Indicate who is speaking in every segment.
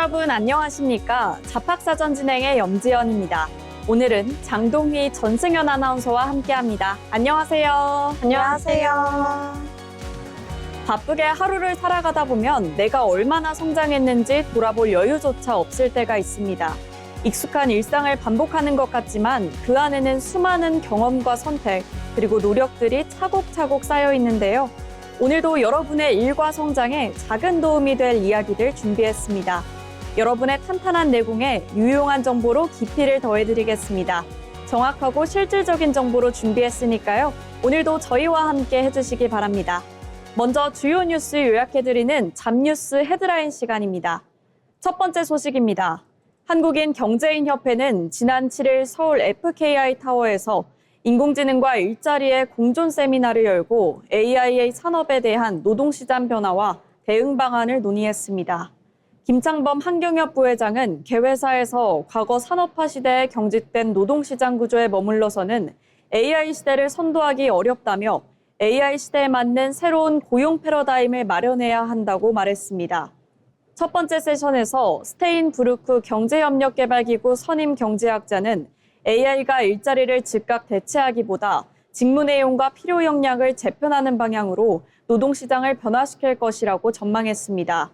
Speaker 1: 여러분 안녕하십니까? 잡학사전 진행의 염지연입니다. 오늘은 장동희, 전승현 아나운서와 함께합니다. 안녕하세요.
Speaker 2: 안녕하세요.
Speaker 1: 바쁘게 하루를 살아가다 보면 내가 얼마나 성장했는지 돌아볼 여유조차 없을 때가 있습니다. 익숙한 일상을 반복하는 것 같지만 그 안에는 수많은 경험과 선택, 그리고 노력들이 차곡차곡 쌓여 있는데요. 오늘도 여러분의 일과 성장에 작은 도움이 될 이야기들 준비했습니다. 여러분의 탄탄한 내공에 유용한 정보로 깊이를 더해드리겠습니다. 정확하고 실질적인 정보로 준비했으니까요. 오늘도 저희와 함께 해주시기 바랍니다. 먼저 주요 뉴스 요약해드리는 잡뉴스 헤드라인 시간입니다. 첫 번째 소식입니다. 한국인 경제인협회는 지난 7일 서울 FKI 타워에서 인공지능과 일자리의 공존 세미나를 열고 AI의 산업에 대한 노동시장 변화와 대응 방안을 논의했습니다. 김창범 한경협 부회장은 개회사에서 과거 산업화 시대에 경직된 노동시장 구조에 머물러서는 AI 시대를 선도하기 어렵다며 AI 시대에 맞는 새로운 고용 패러다임을 마련해야 한다고 말했습니다. 첫 번째 세션에서 스테인부르크 경제협력개발기구 선임 경제학자는 AI가 일자리를 즉각 대체하기보다 직무 내용과 필요 역량을 재편하는 방향으로 노동시장을 변화시킬 것이라고 전망했습니다.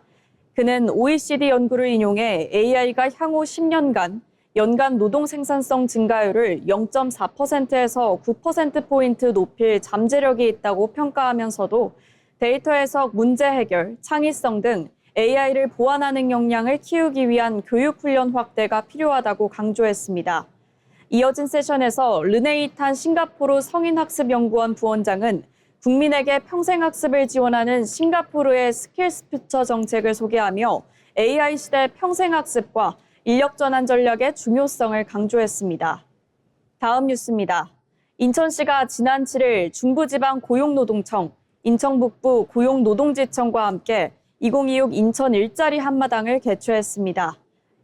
Speaker 1: 그는 OECD 연구를 인용해 AI가 향후 10년간 연간 노동 생산성 증가율을 0.4%에서 9%포인트 높일 잠재력이 있다고 평가하면서도 데이터 해석, 문제 해결, 창의성 등 AI를 보완하는 역량을 키우기 위한 교육 훈련 확대가 필요하다고 강조했습니다. 이어진 세션에서 르네이탄 싱가포르 성인학습연구원 부원장은 국민에게 평생학습을 지원하는 싱가포르의 스킬스퓨처 정책을 소개하며 AI 시대 평생학습과 인력전환 전략의 중요성을 강조했습니다. 다음 뉴스입니다. 인천시가 지난 7일 중부지방고용노동청, 인천북부 고용노동지청과 함께 2026 인천 일자리 한마당을 개최했습니다.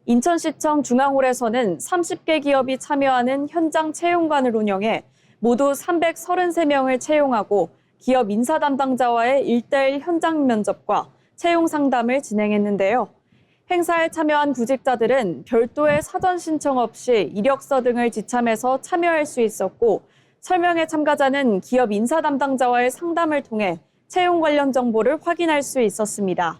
Speaker 1: 인천시청 중앙홀에서는 30개 기업이 참여하는 현장 채용관을 운영해 모두 333명을 채용하고 기업 인사 담당자와의 1:1 현장 면접과 채용 상담을 진행했는데요. 행사에 참여한 구직자들은 별도의 사전 신청 없이 이력서 등을 지참해서 참여할 수 있었고, 설명회 참가자는 기업 인사 담당자와의 상담을 통해 채용 관련 정보를 확인할 수 있었습니다.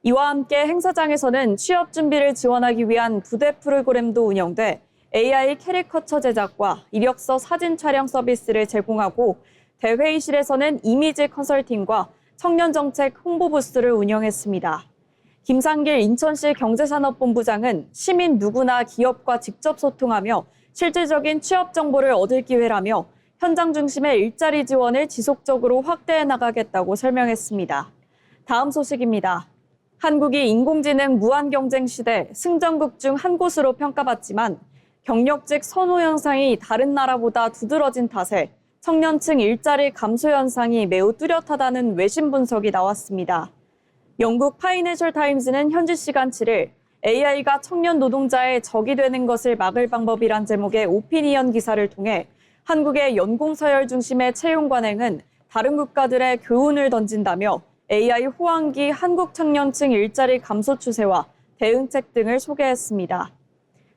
Speaker 1: 이와 함께 행사장에서는 취업 준비를 지원하기 위한 부대 프로그램도 운영돼 AI 캐리커처 제작과 이력서 사진 촬영 서비스를 제공하고 대회의실에서는 이미지 컨설팅과 청년정책 홍보 부스를 운영했습니다. 김상길 인천시 경제산업본부장은 시민 누구나 기업과 직접 소통하며 실질적인 취업 정보를 얻을 기회라며 현장 중심의 일자리 지원을 지속적으로 확대해 나가겠다고 설명했습니다. 다음 소식입니다. 한국이 인공지능 무한경쟁 시대 승전국 중 한 곳으로 평가받지만 경력직 선호 현상이 다른 나라보다 두드러진 탓에 청년층 일자리 감소 현상이 매우 뚜렷하다는 외신 분석이 나왔습니다. 영국 파이낸셜 타임즈는 현지 시간 7일 AI가 청년 노동자의 적이 되는 것을 막을 방법이란 제목의 오피니언 기사를 통해 한국의 연공서열 중심의 채용 관행은 다른 국가들의 교훈을 던진다며 AI 호황기 한국 청년층 일자리 감소 추세와 대응책 등을 소개했습니다.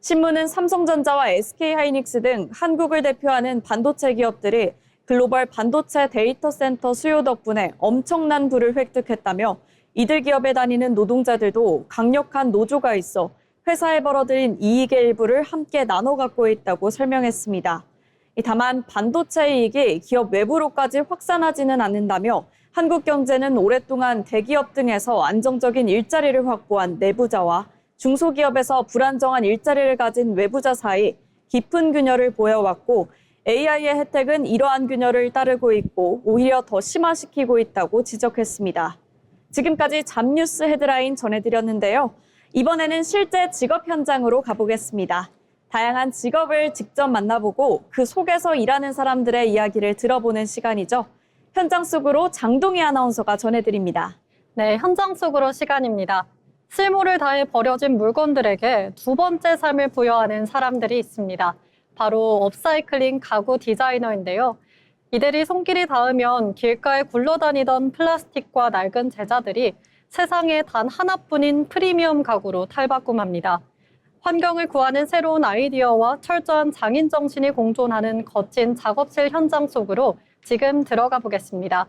Speaker 1: 신문은 삼성전자와 SK하이닉스 등 한국을 대표하는 반도체 기업들이 글로벌 반도체 데이터 센터 수요 덕분에 엄청난 부를 획득했다며 이들 기업에 다니는 노동자들도 강력한 노조가 있어 회사에 벌어들인 이익의 일부를 함께 나눠 갖고 있다고 설명했습니다. 다만 반도체 이익이 기업 외부로까지 확산하지는 않는다며 한국 경제는 오랫동안 대기업 등에서 안정적인 일자리를 확보한 내부자와 중소기업에서 불안정한 일자리를 가진 외부자 사이 깊은 균열을 보여왔고 AI의 혜택은 이러한 균열을 따르고 있고 오히려 더 심화시키고 있다고 지적했습니다. 지금까지 잡뉴스 헤드라인 전해드렸는데요. 이번에는 실제 직업 현장으로 가보겠습니다. 다양한 직업을 직접 만나보고 그 속에서 일하는 사람들의 이야기를 들어보는 시간이죠. 현장 속으로 장동희 아나운서가 전해드립니다.
Speaker 2: 네, 현장 속으로 시간입니다. 쓸모를 다해 버려진 물건들에게 두 번째 삶을 부여하는 사람들이 있습니다. 바로 업사이클링 가구 디자이너인데요. 이들이 손길이 닿으면 길가에 굴러다니던 플라스틱과 낡은 제자들이 세상에 단 하나뿐인 프리미엄 가구로 탈바꿈합니다. 환경을 구하는 새로운 아이디어와 철저한 장인 정신이 공존하는 거친 작업실 현장 속으로 지금 들어가 보겠습니다.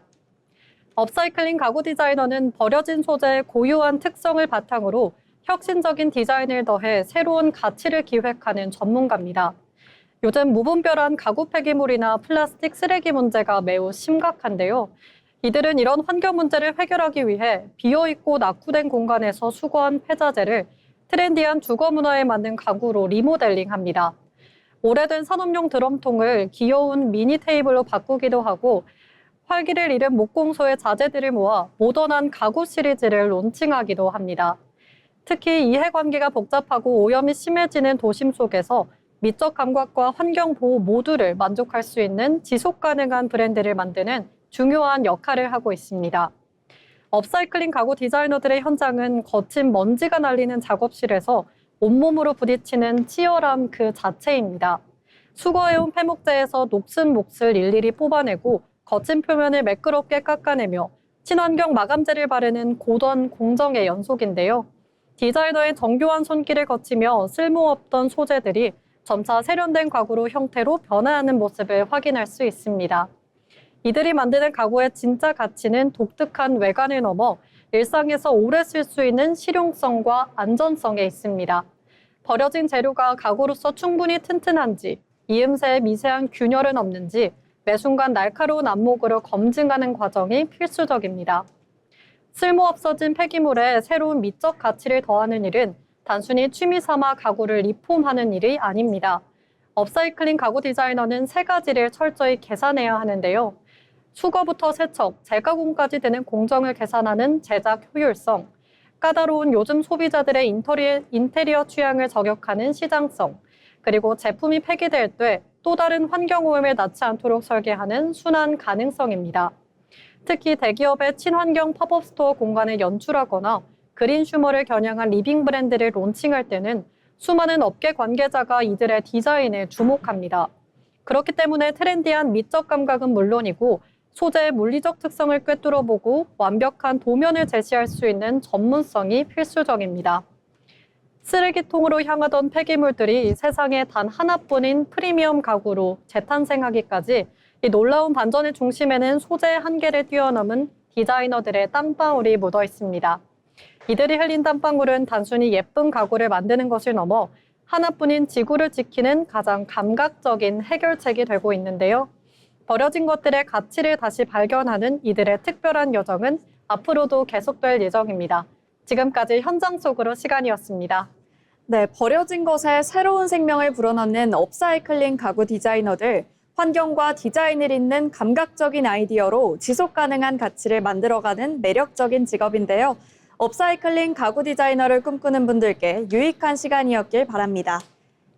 Speaker 2: 업사이클링 가구 디자이너는 버려진 소재의 고유한 특성을 바탕으로 혁신적인 디자인을 더해 새로운 가치를 기획하는 전문가입니다. 요즘 무분별한 가구 폐기물이나 플라스틱 쓰레기 문제가 매우 심각한데요. 이들은 이런 환경 문제를 해결하기 위해 비어있고 낙후된 공간에서 수거한 폐자재를 트렌디한 주거 문화에 맞는 가구로 리모델링합니다. 오래된 산업용 드럼통을 귀여운 미니 테이블로 바꾸기도 하고 활기를 잃은 목공소의 자재들을 모아 모던한 가구 시리즈를 론칭하기도 합니다. 특히 이해관계가 복잡하고 오염이 심해지는 도심 속에서 미적 감각과 환경 보호 모두를 만족할 수 있는 지속 가능한 브랜드를 만드는 중요한 역할을 하고 있습니다. 업사이클링 가구 디자이너들의 현장은 거친 먼지가 날리는 작업실에서 온몸으로 부딪히는 치열함 그 자체입니다. 수거해온 폐목재에서 녹슨 몫을 일일이 뽑아내고 거친 표면을 매끄럽게 깎아내며 친환경 마감재를 바르는 고된 공정의 연속인데요. 디자이너의 정교한 손길을 거치며 쓸모없던 소재들이 점차 세련된 가구로 형태로 변화하는 모습을 확인할 수 있습니다. 이들이 만드는 가구의 진짜 가치는 독특한 외관을 넘어 일상에서 오래 쓸 수 있는 실용성과 안전성에 있습니다. 버려진 재료가 가구로서 충분히 튼튼한지, 이음새의 미세한 균열은 없는지 매 순간 날카로운 안목으로 검증하는 과정이 필수적입니다. 쓸모없어진 폐기물에 새로운 미적 가치를 더하는 일은 단순히 취미 삼아 가구를 리폼하는 일이 아닙니다. 업사이클링 가구 디자이너는 세 가지를 철저히 계산해야 하는데요. 수거부터 세척, 재가공까지 되는 공정을 계산하는 제작 효율성, 까다로운 요즘 소비자들의 인테리어 취향을 저격하는 시장성, 그리고 제품이 폐기될 때 또 다른 환경오염을 낳지 않도록 설계하는 순환 가능성입니다. 특히 대기업의 친환경 팝업 스토어 공간을 연출하거나 그린 슈머를 겨냥한 리빙 브랜드를 론칭할 때는 수많은 업계 관계자가 이들의 디자인에 주목합니다. 그렇기 때문에 트렌디한 미적 감각은 물론이고 소재의 물리적 특성을 꿰뚫어보고 완벽한 도면을 제시할 수 있는 전문성이 필수적입니다. 쓰레기통으로 향하던 폐기물들이 세상에 단 하나뿐인 프리미엄 가구로 재탄생하기까지 이 놀라운 반전의 중심에는 소재의 한계를 뛰어넘은 디자이너들의 땀방울이 묻어 있습니다. 이들이 흘린 땀방울은 단순히 예쁜 가구를 만드는 것을 넘어 하나뿐인 지구를 지키는 가장 감각적인 해결책이 되고 있는데요. 버려진 것들의 가치를 다시 발견하는 이들의 특별한 여정은 앞으로도 계속될 예정입니다. 지금까지 현장 속으로 시간이었습니다.
Speaker 1: 네, 버려진 것에 새로운 생명을 불어넣는 업사이클링 가구 디자이너들, 환경과 디자인을 잇는 감각적인 아이디어로 지속 가능한 가치를 만들어가는 매력적인 직업인데요. 업사이클링 가구 디자이너를 꿈꾸는 분들께 유익한 시간이었길 바랍니다.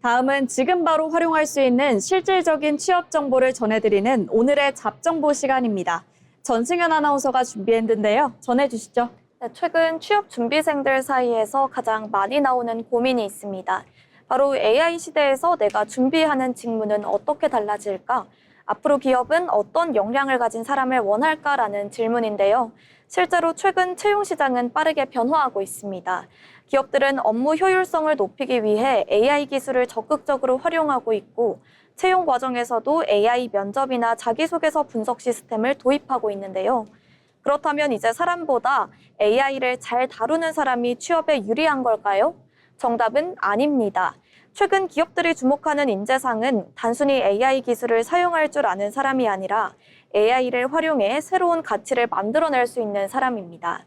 Speaker 1: 다음은 지금 바로 활용할 수 있는 실질적인 취업 정보를 전해드리는 오늘의 잡정보 시간입니다. 전승현 아나운서가 준비했는데요. 전해주시죠.
Speaker 3: 네, 최근 취업 준비생들 사이에서 가장 많이 나오는 고민이 있습니다. 바로 AI 시대에서 내가 준비하는 직무는 어떻게 달라질까? 앞으로 기업은 어떤 역량을 가진 사람을 원할까라는 질문인데요. 실제로 최근 채용 시장은 빠르게 변화하고 있습니다. 기업들은 업무 효율성을 높이기 위해 AI 기술을 적극적으로 활용하고 있고 채용 과정에서도 AI 면접이나 자기소개서 분석 시스템을 도입하고 있는데요. 그렇다면 이제 사람보다 AI를 잘 다루는 사람이 취업에 유리한 걸까요? 정답은 아닙니다. 최근 기업들이 주목하는 인재상은 단순히 AI 기술을 사용할 줄 아는 사람이 아니라 AI를 활용해 새로운 가치를 만들어낼 수 있는 사람입니다.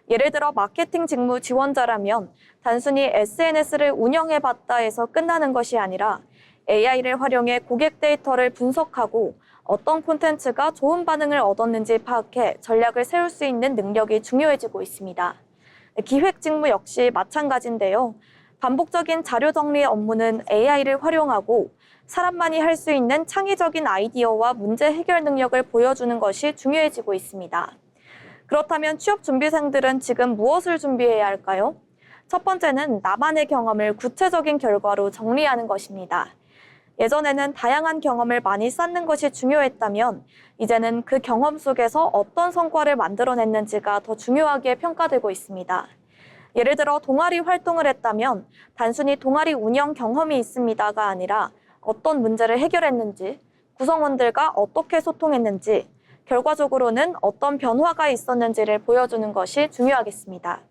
Speaker 3: 예를 들어 마케팅 직무 지원자라면 단순히 SNS를 운영해봤다 해서 끝나는 것이 아니라 AI를 활용해 고객 데이터를 분석하고 어떤 콘텐츠가 좋은 반응을 얻었는지 파악해 전략을 세울 수 있는 능력이 중요해지고 있습니다. 기획 직무 역시 마찬가지인데요. 반복적인 자료 정리 업무는 AI를 활용하고 사람만이 할 수 있는 창의적인 아이디어와 문제 해결 능력을 보여주는 것이 중요해지고 있습니다. 그렇다면 취업 준비생들은 지금 무엇을 준비해야 할까요? 첫 번째는 나만의 경험을 구체적인 결과로 정리하는 것입니다. 예전에는 다양한 경험을 많이 쌓는 것이 중요했다면 이제는 그 경험 속에서 어떤 성과를 만들어냈는지가 더 중요하게 평가되고 있습니다. 예를 들어 동아리 활동을 했다면 단순히 동아리 운영 경험이 있습니다가 아니라 어떤 문제를 해결했는지, 구성원들과 어떻게 소통했는지, 결과적으로는 어떤 변화가 있었는지를 보여주는 것이 중요하겠습니다.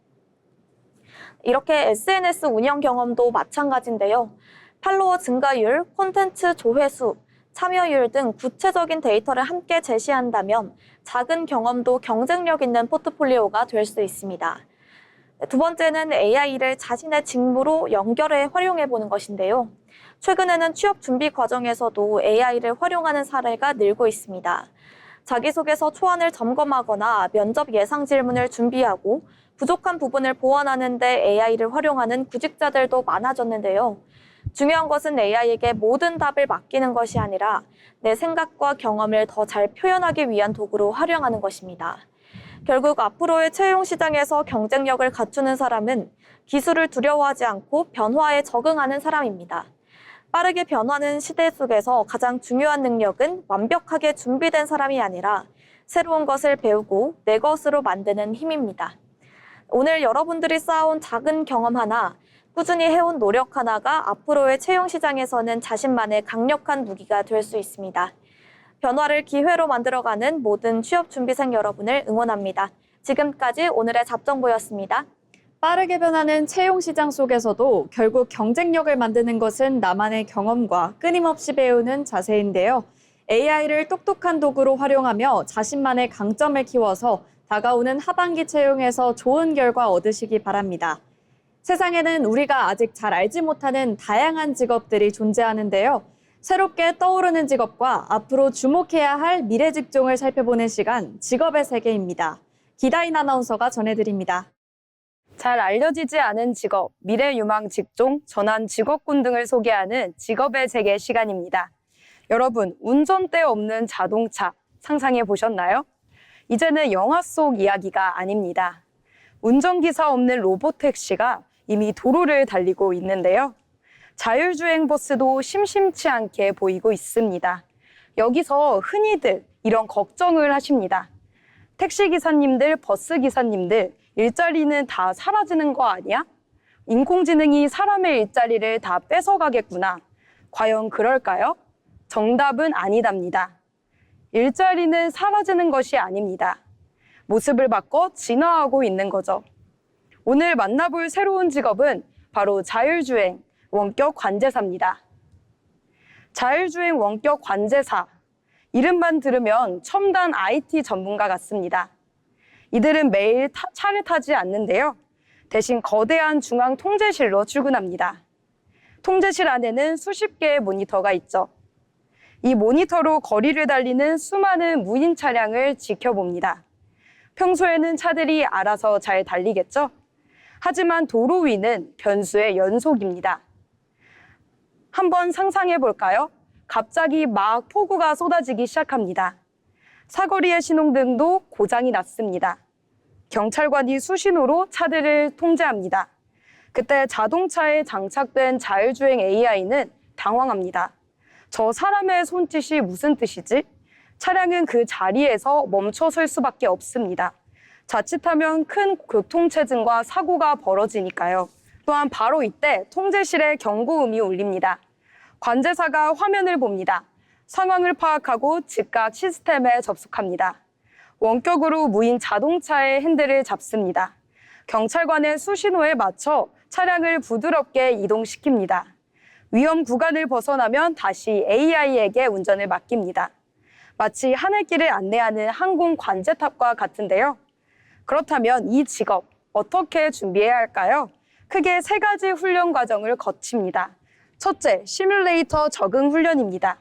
Speaker 3: 이렇게 SNS 운영 경험도 마찬가지인데요. 팔로워 증가율, 콘텐츠 조회수, 참여율 등 구체적인 데이터를 함께 제시한다면 작은 경험도 경쟁력 있는 포트폴리오가 될 수 있습니다. 두 번째는 AI를 자신의 직무로 연결해 활용해 보는 것인데요. 최근에는 취업 준비 과정에서도 AI를 활용하는 사례가 늘고 있습니다. 자기소개서 초안을 점검하거나 면접 예상 질문을 준비하고 부족한 부분을 보완하는 데 AI를 활용하는 구직자들도 많아졌는데요. 중요한 것은 AI에게 모든 답을 맡기는 것이 아니라 내 생각과 경험을 더 잘 표현하기 위한 도구로 활용하는 것입니다. 결국 앞으로의 채용 시장에서 경쟁력을 갖추는 사람은 기술을 두려워하지 않고 변화에 적응하는 사람입니다. 빠르게 변화하는 시대 속에서 가장 중요한 능력은 완벽하게 준비된 사람이 아니라 새로운 것을 배우고 내 것으로 만드는 힘입니다. 오늘 여러분들이 쌓아온 작은 경험 하나, 꾸준히 해온 노력 하나가 앞으로의 채용 시장에서는 자신만의 강력한 무기가 될 수 있습니다. 변화를 기회로 만들어가는 모든 취업준비생 여러분을 응원합니다. 지금까지 오늘의 잡정보였습니다.
Speaker 1: 빠르게 변하는 채용 시장 속에서도 결국 경쟁력을 만드는 것은 나만의 경험과 끊임없이 배우는 자세인데요. AI를 똑똑한 도구로 활용하며 자신만의 강점을 키워서 다가오는 하반기 채용에서 좋은 결과 얻으시기 바랍니다. 세상에는 우리가 아직 잘 알지 못하는 다양한 직업들이 존재하는데요. 새롭게 떠오르는 직업과 앞으로 주목해야 할 미래 직종을 살펴보는 시간, 직업의 세계입니다. 기다인 아나운서가 전해드립니다.
Speaker 4: 잘 알려지지 않은 직업, 미래 유망 직종, 전환 직업군 등을 소개하는 직업의 세계 시간입니다. 여러분, 운전대 없는 자동차 상상해 보셨나요? 이제는 영화 속 이야기가 아닙니다. 운전기사 없는 로봇택시가 이미 도로를 달리고 있는데요. 자율주행 버스도 심심치 않게 보이고 있습니다. 여기서 흔히들 이런 걱정을 하십니다. 택시기사님들, 버스기사님들, 일자리는 다 사라지는 거 아니야? 인공지능이 사람의 일자리를 다 뺏어가겠구나. 과연 그럴까요? 정답은 아니답니다. 일자리는 사라지는 것이 아닙니다. 모습을 바꿔 진화하고 있는 거죠. 오늘 만나볼 새로운 직업은 바로 자율주행 원격 관제사입니다. 자율주행 원격 관제사. 이름만 들으면 첨단 IT 전문가 같습니다. 이들은 매일 차를 타지 않는데요. 대신 거대한 중앙 통제실로 출근합니다. 통제실 안에는 수십 개의 모니터가 있죠. 이 모니터로 거리를 달리는 수많은 무인 차량을 지켜봅니다. 평소에는 차들이 알아서 잘 달리겠죠? 하지만 도로 위는 변수의 연속입니다. 한번 상상해 볼까요? 갑자기 막 폭우가 쏟아지기 시작합니다. 사거리의 신호등도 고장이 났습니다. 경찰관이 수신호로 차들을 통제합니다. 그때 자동차에 장착된 자율주행 AI는 당황합니다. 저 사람의 손짓이 무슨 뜻이지? 차량은 그 자리에서 멈춰 설 수밖에 없습니다. 자칫하면 큰 교통체증과 사고가 벌어지니까요. 또한 바로 이때 통제실에 경고음이 울립니다. 관제사가 화면을 봅니다. 상황을 파악하고 즉각 시스템에 접속합니다. 원격으로 무인 자동차의 핸들을 잡습니다. 경찰관의 수신호에 맞춰 차량을 부드럽게 이동시킵니다. 위험 구간을 벗어나면 다시 AI에게 운전을 맡깁니다. 마치 하늘길을 안내하는 항공 관제탑과 같은데요. 그렇다면 이 직업 어떻게 준비해야 할까요? 크게 세 가지 훈련 과정을 거칩니다. 첫째, 시뮬레이터 적응 훈련입니다.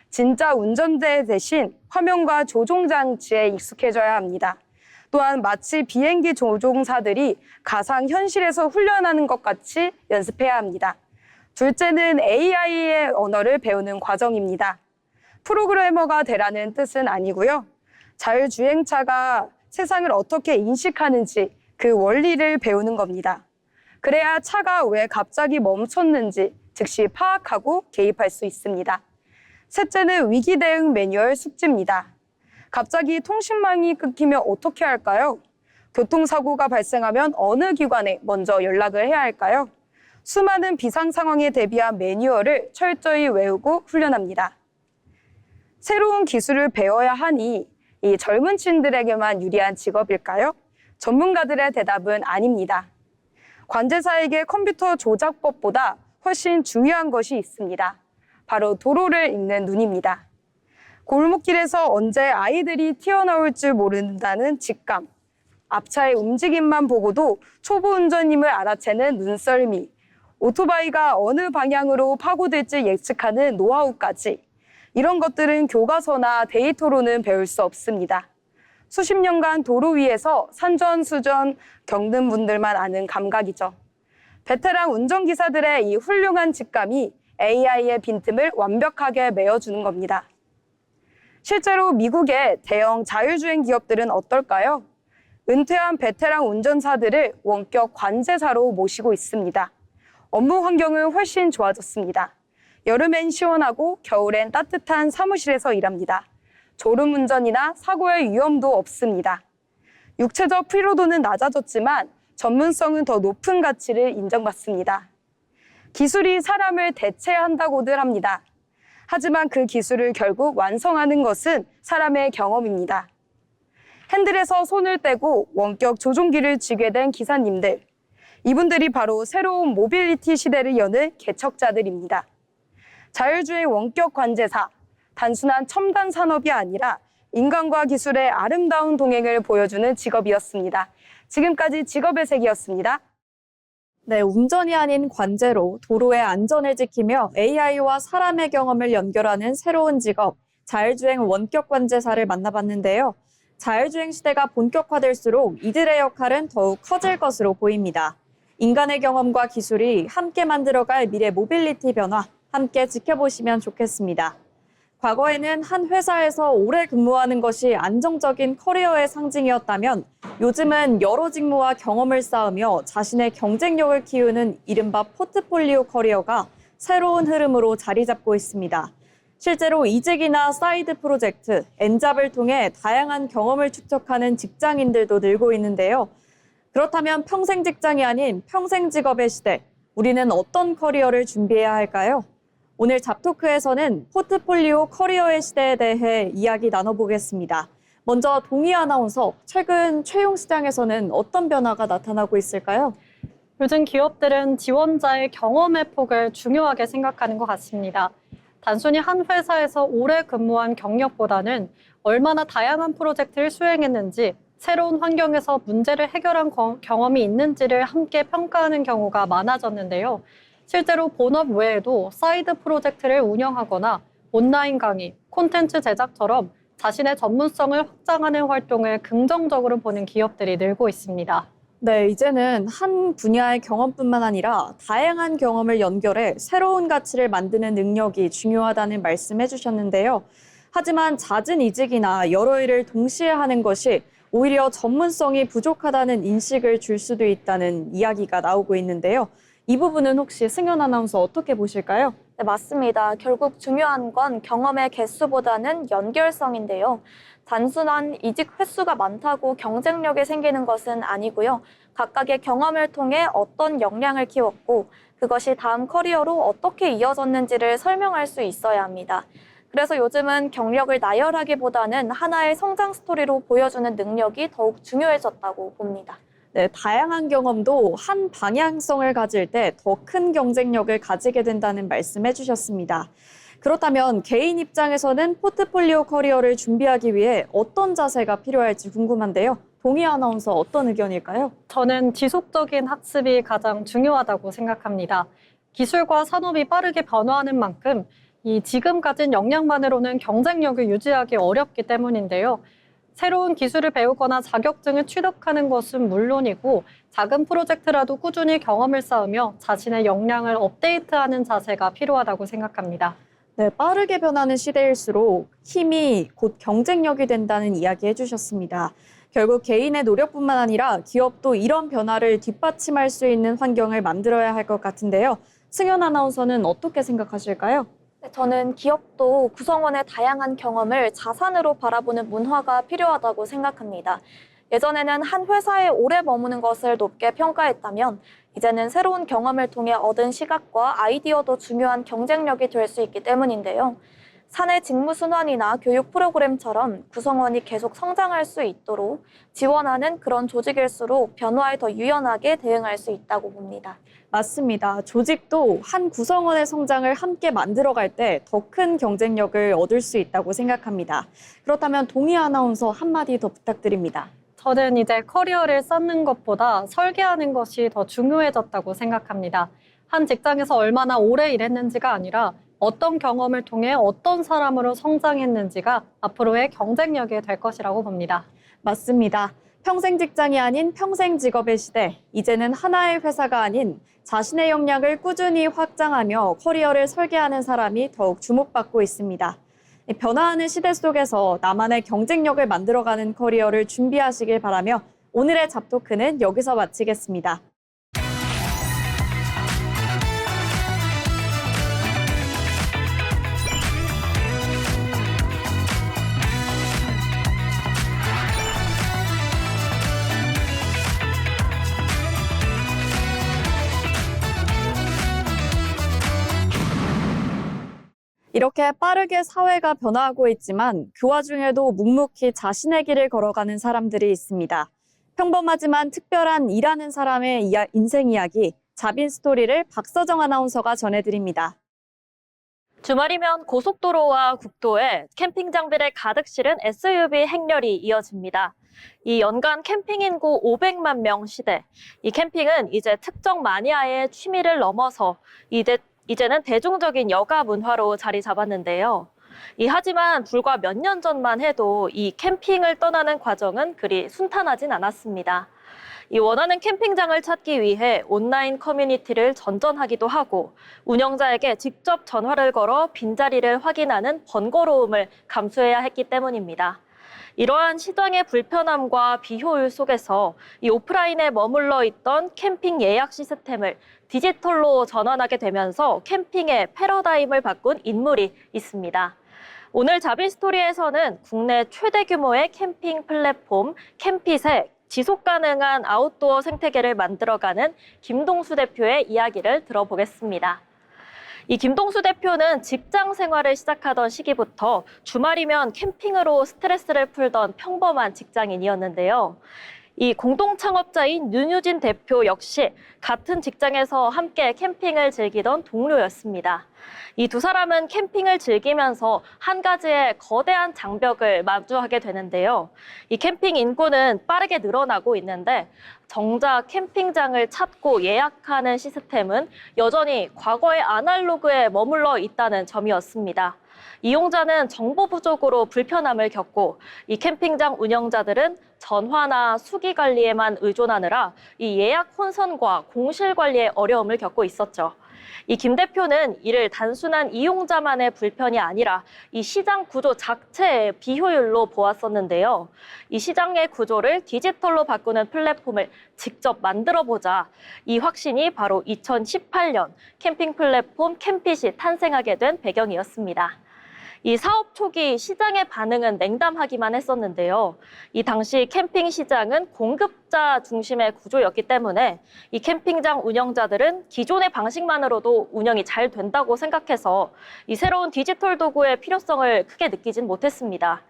Speaker 4: 진짜 운전대 대신 화면과 조종 장치에 익숙해져야 합니다. 또한 마치 비행기 조종사들이 가상 현실에서 훈련하는 것 같이 연습해야 합니다. 둘째는 AI의 언어를 배우는 과정입니다. 프로그래머가 되라는 뜻은 아니고요. 자율주행차가 세상을 어떻게 인식하는지 그 원리를 배우는 겁니다. 그래야 차가 왜 갑자기 멈췄는지 즉시 파악하고 개입할 수 있습니다. 셋째는 위기 대응 매뉴얼 숙지입니다. 갑자기 통신망이 끊기면 어떻게 할까요? 교통사고가 발생하면 어느 기관에 먼저 연락을 해야 할까요? 수많은 비상 상황에 대비한 매뉴얼을 철저히 외우고 훈련합니다. 새로운 기술을 배워야 하니 이 젊은 층들에게만 유리한 직업일까요? 전문가들의 대답은 아닙니다. 관제사에게 컴퓨터 조작법보다 훨씬 중요한 것이 있습니다. 바로 도로를 읽는 눈입니다. 골목길에서 언제 아이들이 튀어나올 줄 모른다는 직감, 앞차의 움직임만 보고도 초보 운전임을 알아채는 눈썰미, 오토바이가 어느 방향으로 파고들지 예측하는 노하우까지 이런 것들은 교과서나 데이터로는 배울 수 없습니다. 수십 년간 도로 위에서 산전수전 겪는 분들만 아는 감각이죠. 베테랑 운전기사들의 이 훌륭한 직감이 AI의 빈틈을 완벽하게 메워주는 겁니다. 실제로 미국의 대형 자율주행 기업들은 어떨까요? 은퇴한 베테랑 운전사들을 원격 관제사로 모시고 있습니다. 업무 환경은 훨씬 좋아졌습니다. 여름엔 시원하고 겨울엔 따뜻한 사무실에서 일합니다. 졸음운전이나 사고의 위험도 없습니다. 육체적 피로도는 낮아졌지만 전문성은 더 높은 가치를 인정받습니다. 기술이 사람을 대체한다고들 합니다. 하지만 그 기술을 결국 완성하는 것은 사람의 경험입니다. 핸들에서 손을 떼고 원격 조종기를 쥐게 된 기사님들. 이분들이 바로 새로운 모빌리티 시대를 여는 개척자들입니다. 자율주행 원격 관제사, 단순한 첨단 산업이 아니라 인간과 기술의 아름다운 동행을 보여주는 직업이었습니다. 지금까지 직업의 세계였습니다.
Speaker 1: 네, 운전이 아닌 관제로 도로의 안전을 지키며 AI와 사람의 경험을 연결하는 새로운 직업, 자율주행 원격 관제사를 만나봤는데요. 자율주행 시대가 본격화될수록 이들의 역할은 더욱 커질 것으로 보입니다. 인간의 경험과 기술이 함께 만들어갈 미래 모빌리티 변화, 함께 지켜보시면 좋겠습니다. 과거에는 한 회사에서 오래 근무하는 것이 안정적인 커리어의 상징이었다면 요즘은 여러 직무와 경험을 쌓으며 자신의 경쟁력을 키우는 이른바 포트폴리오 커리어가 새로운 흐름으로 자리 잡고 있습니다. 실제로 이직이나 사이드 프로젝트, 엔잡을 통해 다양한 경험을 축적하는 직장인들도 늘고 있는데요. 그렇다면 평생 직장이 아닌 평생 직업의 시대, 우리는 어떤 커리어를 준비해야 할까요? 오늘 잡토크에서는 포트폴리오 커리어의 시대에 대해 이야기 나눠보겠습니다. 먼저 동희 아나운서, 최근 채용 시장에서는 어떤 변화가 나타나고 있을까요?
Speaker 2: 요즘 기업들은 지원자의 경험의 폭을 중요하게 생각하는 것 같습니다. 단순히 한 회사에서 오래 근무한 경력보다는 얼마나 다양한 프로젝트를 수행했는지, 새로운 환경에서 문제를 해결한 경험이 있는지를 함께 평가하는 경우가 많아졌는데요. 실제로 본업 외에도 사이드 프로젝트를 운영하거나 온라인 강의, 콘텐츠 제작처럼 자신의 전문성을 확장하는 활동을 긍정적으로 보는 기업들이 늘고 있습니다.
Speaker 1: 네, 이제는 한 분야의 경험뿐만 아니라 다양한 경험을 연결해 새로운 가치를 만드는 능력이 중요하다는 말씀해 주셨는데요. 하지만 잦은 이직이나 여러 일을 동시에 하는 것이 오히려 전문성이 부족하다는 인식을 줄 수도 있다는 이야기가 나오고 있는데요. 이 부분은 혹시 승연 아나운서 어떻게 보실까요?
Speaker 3: 네, 맞습니다. 결국 중요한 건 경험의 개수보다는 연결성인데요. 단순한 이직 횟수가 많다고 경쟁력이 생기는 것은 아니고요. 각각의 경험을 통해 어떤 역량을 키웠고 그것이 다음 커리어로 어떻게 이어졌는지를 설명할 수 있어야 합니다. 그래서 요즘은 경력을 나열하기보다는 하나의 성장 스토리로 보여주는 능력이 더욱 중요해졌다고 봅니다.
Speaker 1: 네, 다양한 경험도 한 방향성을 가질 때 더 큰 경쟁력을 가지게 된다는 말씀해 주셨습니다. 그렇다면 개인 입장에서는 포트폴리오 커리어를 준비하기 위해 어떤 자세가 필요할지 궁금한데요. 동희 아나운서 어떤 의견일까요?
Speaker 2: 저는 지속적인 학습이 가장 중요하다고 생각합니다. 기술과 산업이 빠르게 변화하는 만큼 이 지금 가진 역량만으로는 경쟁력을 유지하기 어렵기 때문인데요. 새로운 기술을 배우거나 자격증을 취득하는 것은 물론이고 작은 프로젝트라도 꾸준히 경험을 쌓으며 자신의 역량을 업데이트하는 자세가 필요하다고 생각합니다.
Speaker 1: 네, 빠르게 변하는 시대일수록 힘이 곧 경쟁력이 된다는 이야기 해주셨습니다. 결국 개인의 노력뿐만 아니라 기업도 이런 변화를 뒷받침할 수 있는 환경을 만들어야 할 것 같은데요. 승현 아나운서는 어떻게 생각하실까요?
Speaker 3: 네, 저는 기업도 구성원의 다양한 경험을 자산으로 바라보는 문화가 필요하다고 생각합니다. 예전에는 한 회사에 오래 머무는 것을 높게 평가했다면 이제는 새로운 경험을 통해 얻은 시각과 아이디어도 중요한 경쟁력이 될 수 있기 때문인데요. 사내 직무 순환이나 교육 프로그램처럼 구성원이 계속 성장할 수 있도록 지원하는 그런 조직일수록 변화에 더 유연하게 대응할 수 있다고 봅니다.
Speaker 1: 맞습니다. 조직도 한 구성원의 성장을 함께 만들어갈 때 더 큰 경쟁력을 얻을 수 있다고 생각합니다. 그렇다면 동희 아나운서 한마디 더 부탁드립니다.
Speaker 2: 저는 이제 커리어를 쌓는 것보다 설계하는 것이 더 중요해졌다고 생각합니다. 한 직장에서 얼마나 오래 일했는지가 아니라 어떤 경험을 통해 어떤 사람으로 성장했는지가 앞으로의 경쟁력이 될 것이라고 봅니다.
Speaker 1: 맞습니다. 평생 직장이 아닌 평생 직업의 시대. 이제는 하나의 회사가 아닌 자신의 역량을 꾸준히 확장하며 커리어를 설계하는 사람이 더욱 주목받고 있습니다. 변화하는 시대 속에서 나만의 경쟁력을 만들어가는 커리어를 준비하시길 바라며 오늘의 잡토크는 여기서 마치겠습니다. 이렇게 빠르게 사회가 변화하고 있지만 그 와중에도 묵묵히 자신의 길을 걸어가는 사람들이 있습니다. 평범하지만 특별한 일하는 사람의 인생 이야기, 자빈 스토리를 박서정 아나운서가 전해드립니다.
Speaker 5: 주말이면 고속도로와 국도에 캠핑 장비를 가득 실은 SUV 행렬이 이어집니다. 이 연간 캠핑 인구 500만 명 시대. 이 캠핑은 이제 특정 마니아의 취미를 넘어서 이제는 대중적인 여가 문화로 자리 잡았는데요. 하지만 불과 몇 년 전만 해도 이 캠핑을 떠나는 과정은 그리 순탄하진 않았습니다. 원하는 캠핑장을 찾기 위해 온라인 커뮤니티를 전전하기도 하고 운영자에게 직접 전화를 걸어 빈자리를 확인하는 번거로움을 감수해야 했기 때문입니다. 이러한 시장의 불편함과 비효율 속에서 오프라인에 머물러 있던 캠핑 예약 시스템을 디지털로 전환하게 되면서 캠핑의 패러다임을 바꾼 인물이 있습니다. 오늘 자빈 스토리에서는 국내 최대 규모의 캠핑 플랫폼 캠핏의 지속 가능한 아웃도어 생태계를 만들어가는 김동수 대표의 이야기를 들어보겠습니다. 김동수 대표는 직장 생활을 시작하던 시기부터 주말이면 캠핑으로 스트레스를 풀던 평범한 직장인이었는데요. 공동 창업자인 윤유진 대표 역시 같은 직장에서 함께 캠핑을 즐기던 동료였습니다. 두 사람은 캠핑을 즐기면서 한 가지의 거대한 장벽을 마주하게 되는데요. 캠핑 인구는 빠르게 늘어나고 있는데 정작 캠핑장을 찾고 예약하는 시스템은 여전히 과거의 아날로그에 머물러 있다는 점이었습니다. 이용자는 정보 부족으로 불편함을 겪고 캠핑장 운영자들은 전화나 수기 관리에만 의존하느라 예약 혼선과 공실 관리에 어려움을 겪고 있었죠. 김 대표는 이를 단순한 이용자만의 불편이 아니라 시장 구조 자체의 비효율로 보았었는데요. 시장의 구조를 디지털로 바꾸는 플랫폼을 직접 만들어보자. 확신이 바로 2018년 캠핑 플랫폼 캠핏이 탄생하게 된 배경이었습니다. 사업 초기 시장의 반응은 냉담하기만 했었는데요. 당시 캠핑 시장은 공급자 중심의 구조였기 때문에 캠핑장 운영자들은 기존의 방식만으로도 운영이 잘 된다고 생각해서 새로운 디지털 도구의 필요성을 크게 느끼진 못했습니다.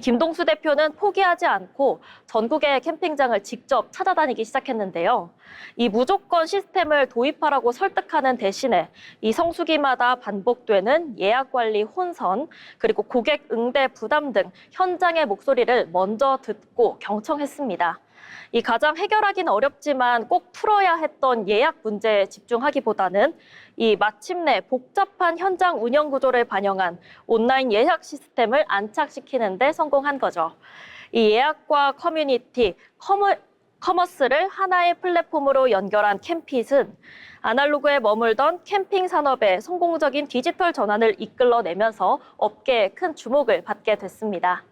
Speaker 5: 김동수 대표는 포기하지 않고 전국의 캠핑장을 직접 찾아다니기 시작했는데요. 무조건 시스템을 도입하라고 설득하는 대신에 성수기마다 반복되는 예약 관리 혼선, 그리고 고객 응대 부담 등 현장의 목소리를 먼저 듣고 경청했습니다. 가장 해결하기는 어렵지만 꼭 풀어야 했던 예약 문제에 집중하기보다는 마침내 복잡한 현장 운영 구조를 반영한 온라인 예약 시스템을 안착시키는 데 성공한 거죠. 예약과 커뮤니티, 커머스를 하나의 플랫폼으로 연결한 캠핏은 아날로그에 머물던 캠핑 산업의 성공적인 디지털 전환을 이끌어내면서 업계에 큰 주목을 받게 됐습니다.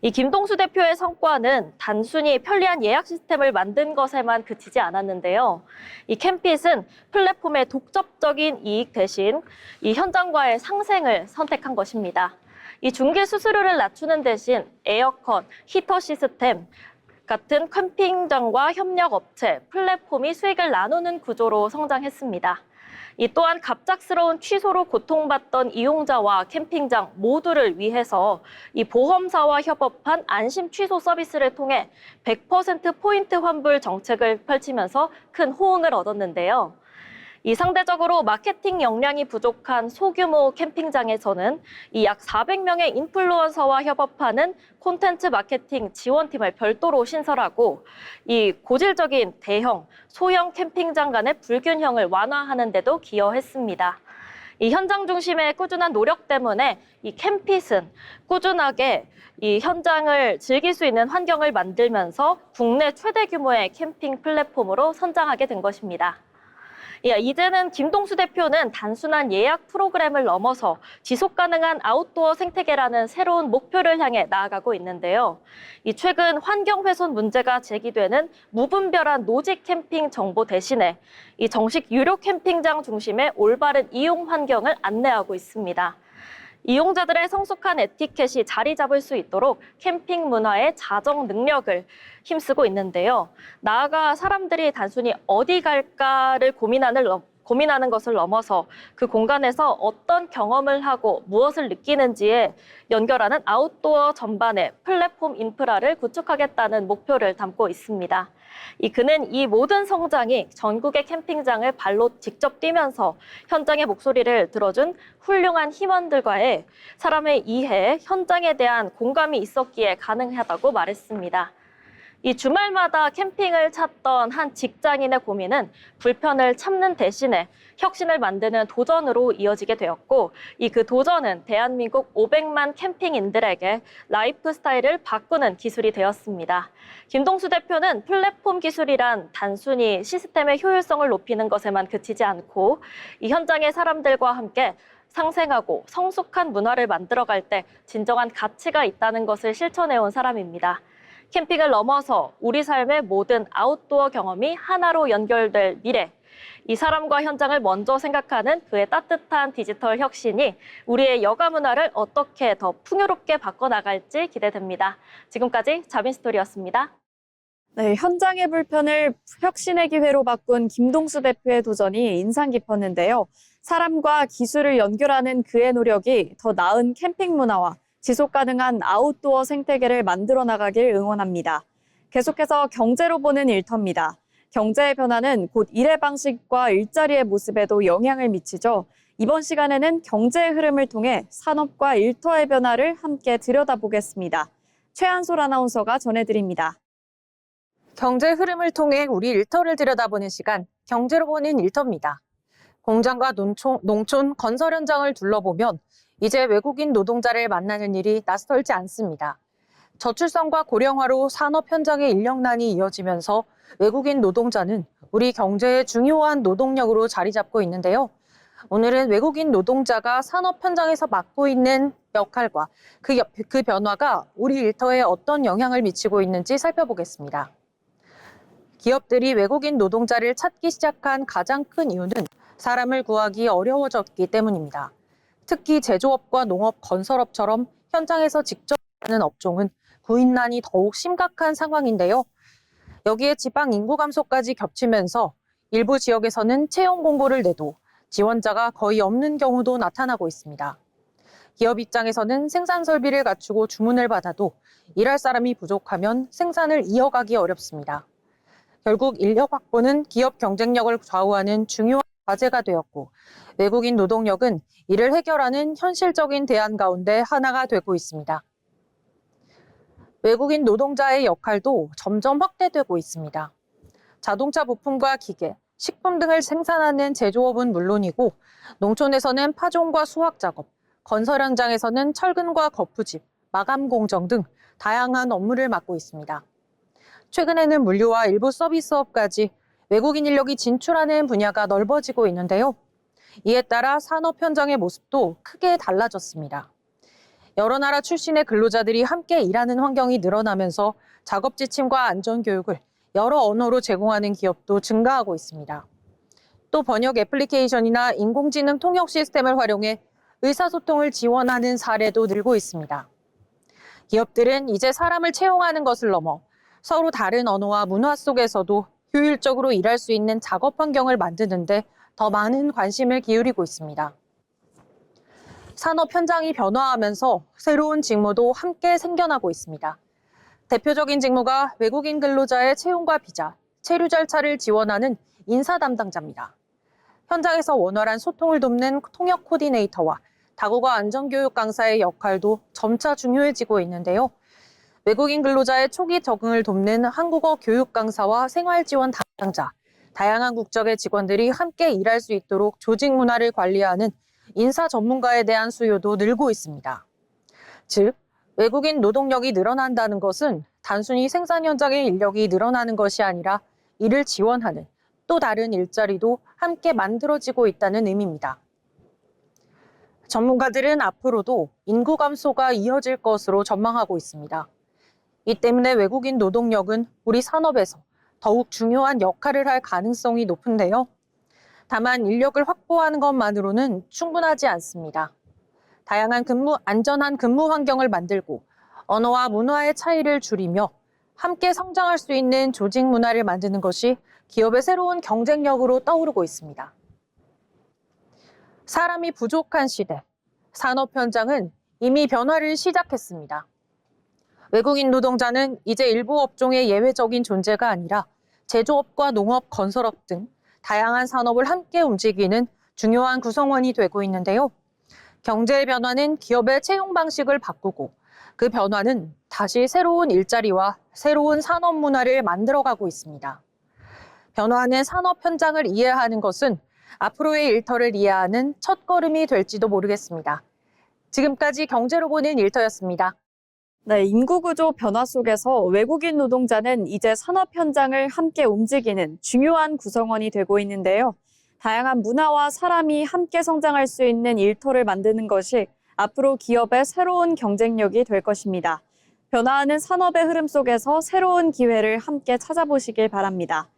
Speaker 5: 이 김동수 대표의 성과는 단순히 편리한 예약 시스템을 만든 것에만 그치지 않았는데요. 이 캠핏은 플랫폼의 독점적인 이익 대신 이 현장과의 상생을 선택한 것입니다. 이 중개 수수료를 낮추는 대신 에어컨, 히터 시스템 같은 캠핑장과 협력 업체, 플랫폼이 수익을 나누는 구조로 성장했습니다. 이 또한 갑작스러운 취소로 고통받던 이용자와 캠핑장 모두를 위해서 이 보험사와 협업한 안심 취소 서비스를 통해 100% 포인트 환불 정책을 펼치면서 큰 호응을 얻었는데요. 이 상대적으로 마케팅 역량이 부족한 소규모 캠핑장에서는 이 약 400명의 인플루언서와 협업하는 콘텐츠 마케팅 지원팀을 별도로 신설하고 이 고질적인 대형, 소형 캠핑장 간의 불균형을 완화하는 데도 기여했습니다. 이 현장 중심의 꾸준한 노력 때문에 이 캠핏은 꾸준하게 이 현장을 즐길 수 있는 환경을 만들면서 국내 최대 규모의 캠핑 플랫폼으로 선장하게 된 것입니다. 이제는 김동수 대표는 단순한 예약 프로그램을 넘어서 지속 가능한 아웃도어 생태계라는 새로운 목표를 향해 나아가고 있는데요. 최근 환경 훼손 문제가 제기되는 무분별한 노지 캠핑 정보 대신에 이 정식 유료 캠핑장 중심의 올바른 이용 환경을 안내하고 있습니다. 이용자들의 성숙한 에티켓이 자리 잡을 수 있도록 캠핑 문화의 자정 능력을 힘쓰고 있는데요. 나아가 사람들이 단순히 어디 갈까를 고민하는 것을 넘어서 그 공간에서 어떤 경험을 하고 무엇을 느끼는지에 연결하는 아웃도어 전반의 플랫폼 인프라를 구축하겠다는 목표를 담고 있습니다. 그는 이 모든 성장이 전국의 캠핑장을 발로 직접 뛰면서 현장의 목소리를 들어준 훌륭한 힘원들과의 사람의 이해, 현장에 대한 공감이 있었기에 가능하다고 말했습니다. 주말마다 캠핑을 찾던 한 직장인의 고민은 불편을 참는 대신에 혁신을 만드는 도전으로 이어지게 되었고, 그 도전은 대한민국 500만 캠핑인들에게 라이프 스타일을 바꾸는 기술이 되었습니다. 김동수 대표는 플랫폼 기술이란 단순히 시스템의 효율성을 높이는 것에만 그치지 않고 이 현장의 사람들과 함께 상생하고 성숙한 문화를 만들어갈 때 진정한 가치가 있다는 것을 실천해온 사람입니다. 캠핑을 넘어서 우리 삶의 모든 아웃도어 경험이 하나로 연결될 미래, 이 사람과 현장을 먼저 생각하는 그의 따뜻한 디지털 혁신이 우리의 여가 문화를 어떻게 더 풍요롭게 바꿔나갈지 기대됩니다. 지금까지 자빈스토리였습니다.
Speaker 1: 네, 현장의 불편을 혁신의 기회로 바꾼 김동수 대표의 도전이 인상 깊었는데요. 사람과 기술을 연결하는 그의 노력이 더 나은 캠핑 문화와 지속 가능한 아웃도어 생태계를 만들어 나가길 응원합니다. 계속해서 경제로 보는 일터입니다. 경제의 변화는 곧 일의 방식과 일자리의 모습에도 영향을 미치죠. 이번 시간에는 경제의 흐름을 통해 산업과 일터의 변화를 함께 들여다보겠습니다. 최한솔 아나운서가 전해드립니다.
Speaker 6: 경제 흐름을 통해 우리 일터를 들여다보는 시간, 경제로 보는 일터입니다. 공장과 농촌 건설 현장을 둘러보면 이제 외국인 노동자를 만나는 일이 낯설지 않습니다. 저출산과 고령화로 산업 현장의 인력난이 이어지면서 외국인 노동자는 우리 경제의 중요한 노동력으로 자리 잡고 있는데요. 오늘은 외국인 노동자가 산업 현장에서 맡고 있는 역할과 그 변화가 우리 일터에 어떤 영향을 미치고 있는지 살펴보겠습니다. 기업들이 외국인 노동자를 찾기 시작한 가장 큰 이유는 사람을 구하기 어려워졌기 때문입니다. 특히 제조업과 농업, 건설업처럼 현장에서 직접 하는 업종은 구인난이 더욱 심각한 상황인데요. 여기에 지방 인구 감소까지 겹치면서 일부 지역에서는 채용 공고를 내도 지원자가 거의 없는 경우도 나타나고 있습니다. 기업 입장에서는 생산 설비를 갖추고 주문을 받아도 일할 사람이 부족하면 생산을 이어가기 어렵습니다. 결국 인력 확보는 기업 경쟁력을 좌우하는 중요한 과제가 되었고, 외국인 노동력은 이를 해결하는 현실적인 대안 가운데 하나가 되고 있습니다. 외국인 노동자의 역할도 점점 확대되고 있습니다. 자동차 부품과 기계, 식품 등을 생산하는 제조업은 물론이고, 농촌에서는 파종과 수확 작업, 건설 현장에서는 철근과 거푸집, 마감 공정 등 다양한 업무를 맡고 있습니다. 최근에는 물류와 일부 서비스업까지 외국인 인력이 진출하는 분야가 넓어지고 있는데요. 이에 따라 산업 현장의 모습도 크게 달라졌습니다. 여러 나라 출신의 근로자들이 함께 일하는 환경이 늘어나면서 작업 지침과 안전 교육을 여러 언어로 제공하는 기업도 증가하고 있습니다. 또 번역 애플리케이션이나 인공지능 통역 시스템을 활용해 의사소통을 지원하는 사례도 늘고 있습니다. 기업들은 이제 사람을 채용하는 것을 넘어 서로 다른 언어와 문화 속에서도 효율적으로 일할 수 있는 작업 환경을 만드는데 더 많은 관심을 기울이고 있습니다. 산업 현장이 변화하면서 새로운 직무도 함께 생겨나고 있습니다. 대표적인 직무가 외국인 근로자의 채용과 비자, 체류 절차를 지원하는 인사 담당자입니다. 현장에서 원활한 소통을 돕는 통역 코디네이터와 다국어 안전교육 강사의 역할도 점차 중요해지고 있는데요. 외국인 근로자의 초기 적응을 돕는 한국어 교육 강사와 생활지원 담당자, 다양한 국적의 직원들이 함께 일할 수 있도록 조직 문화를 관리하는 인사 전문가에 대한 수요도 늘고 있습니다. 즉, 외국인 노동력이 늘어난다는 것은 단순히 생산 현장의 인력이 늘어나는 것이 아니라 이를 지원하는 또 다른 일자리도 함께 만들어지고 있다는 의미입니다. 전문가들은 앞으로도 인구 감소가 이어질 것으로 전망하고 있습니다. 이 때문에 외국인 노동력은 우리 산업에서 더욱 중요한 역할을 할 가능성이 높은데요. 다만 인력을 확보하는 것만으로는 충분하지 않습니다. 다양한 안전한 근무 환경을 만들고 언어와 문화의 차이를 줄이며 함께 성장할 수 있는 조직 문화를 만드는 것이 기업의 새로운 경쟁력으로 떠오르고 있습니다. 사람이 부족한 시대, 산업 현장은 이미 변화를 시작했습니다. 외국인 노동자는 이제 일부 업종의 예외적인 존재가 아니라 제조업과 농업, 건설업 등 다양한 산업을 함께 움직이는 중요한 구성원이 되고 있는데요. 경제의 변화는 기업의 채용 방식을 바꾸고 그 변화는 다시 새로운 일자리와 새로운 산업 문화를 만들어가고 있습니다. 변화하는 산업 현장을 이해하는 것은 앞으로의 일터를 이해하는 첫걸음이 될지도 모르겠습니다. 지금까지 경제로 보는 일터였습니다.
Speaker 1: 네, 인구구조 변화 속에서 외국인 노동자는 이제 산업 현장을 함께 움직이는 중요한 구성원이 되고 있는데요. 다양한 문화와 사람이 함께 성장할 수 있는 일터를 만드는 것이 앞으로 기업의 새로운 경쟁력이 될 것입니다. 변화하는 산업의 흐름 속에서 새로운 기회를 함께 찾아보시길 바랍니다.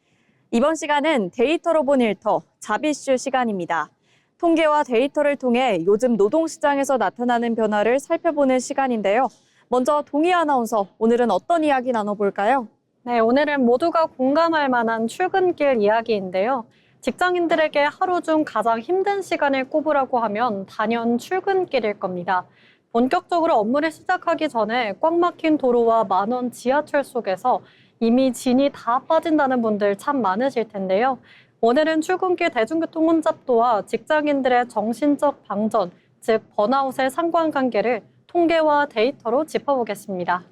Speaker 1: 이번 시간은 데이터로 본 일터, 잡이슈 시간입니다. 통계와 데이터를 통해 요즘 노동시장에서 나타나는 변화를 살펴보는 시간인데요. 먼저 동희 아나운서, 오늘은 어떤 이야기 나눠볼까요?
Speaker 2: 네, 오늘은 모두가 공감할 만한 출근길 이야기인데요. 직장인들에게 하루 중 가장 힘든 시간을 꼽으라고 하면 단연 출근길일 겁니다. 본격적으로 업무를 시작하기 전에 꽉 막힌 도로와 만원 지하철 속에서 이미 진이 다 빠진다는 분들 참 많으실 텐데요. 오늘은 출근길 대중교통 혼잡도와 직장인들의 정신적 방전, 즉 번아웃의 상관관계를 통계와 데이터로 짚어보겠습니다.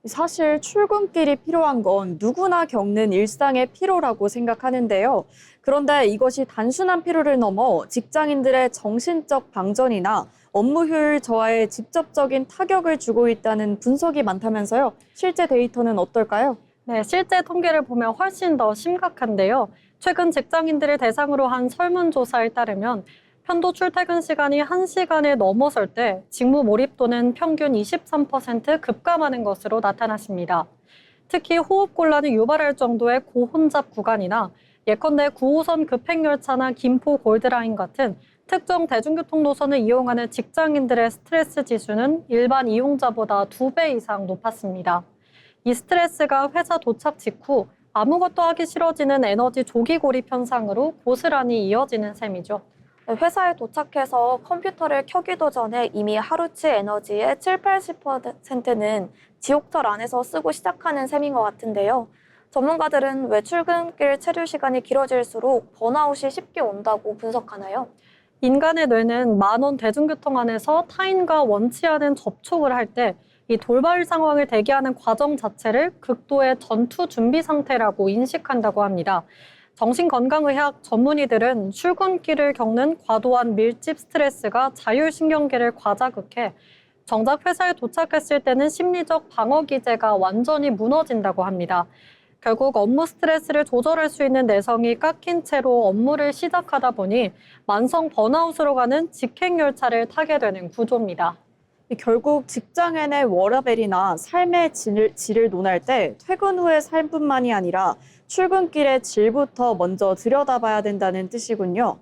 Speaker 1: 사실 출근길이 필요한 건 누구나 겪는 일상의 피로라고 생각하는데요. 그런데 이것이 단순한 피로를 넘어 직장인들의 정신적 방전이나 업무 효율 저하에 직접적인 타격을 주고 있다는 분석이 많다면서요. 실제 데이터는 어떨까요?
Speaker 2: 네, 실제 통계를 보면 훨씬 더 심각한데요. 최근 직장인들을 대상으로 한 설문조사에 따르면 편도 출퇴근 시간이 1시간을 넘어설 때 직무 몰입도는 평균 23% 급감하는 것으로 나타났습니다. 특히 호흡곤란을 유발할 정도의 고혼잡 구간이나 예컨대 9호선 급행열차나 김포 골드라인 같은 특정 대중교통 노선을 이용하는 직장인들의 스트레스 지수는 일반 이용자보다 2배 이상 높았습니다. 이 스트레스가 회사 도착 직후 아무것도 하기 싫어지는 에너지 조기 고립 현상으로 고스란히 이어지는 셈이죠.
Speaker 3: 회사에 도착해서 컴퓨터를 켜기도 전에 이미 하루치 에너지의 70~80%는 지옥철 안에서 쓰고 시작하는 셈인 것 같은데요. 전문가들은 왜 출근길 체류 시간이 길어질수록 번아웃이 쉽게 온다고 분석하나요?
Speaker 2: 인간의 뇌는 만원 대중교통 안에서 타인과 원치 않은 접촉을 할 때 이 돌발 상황을 대기하는 과정 자체를 극도의 전투 준비 상태라고 인식한다고 합니다. 정신건강의학 전문의들은 출근길을 겪는 과도한 밀집 스트레스가 자율신경계를 과자극해 정작 회사에 도착했을 때는 심리적 방어 기제가 완전히 무너진다고 합니다. 결국 업무 스트레스를 조절할 수 있는 내성이 깎인 채로 업무를 시작하다 보니 만성 번아웃으로 가는 직행열차를 타게 되는 구조입니다.
Speaker 1: 결국 직장인의 워라밸이나 삶의 질을 논할 때 퇴근 후의 삶뿐만이 아니라 출근길의 질부터 먼저 들여다봐야 된다는 뜻이군요.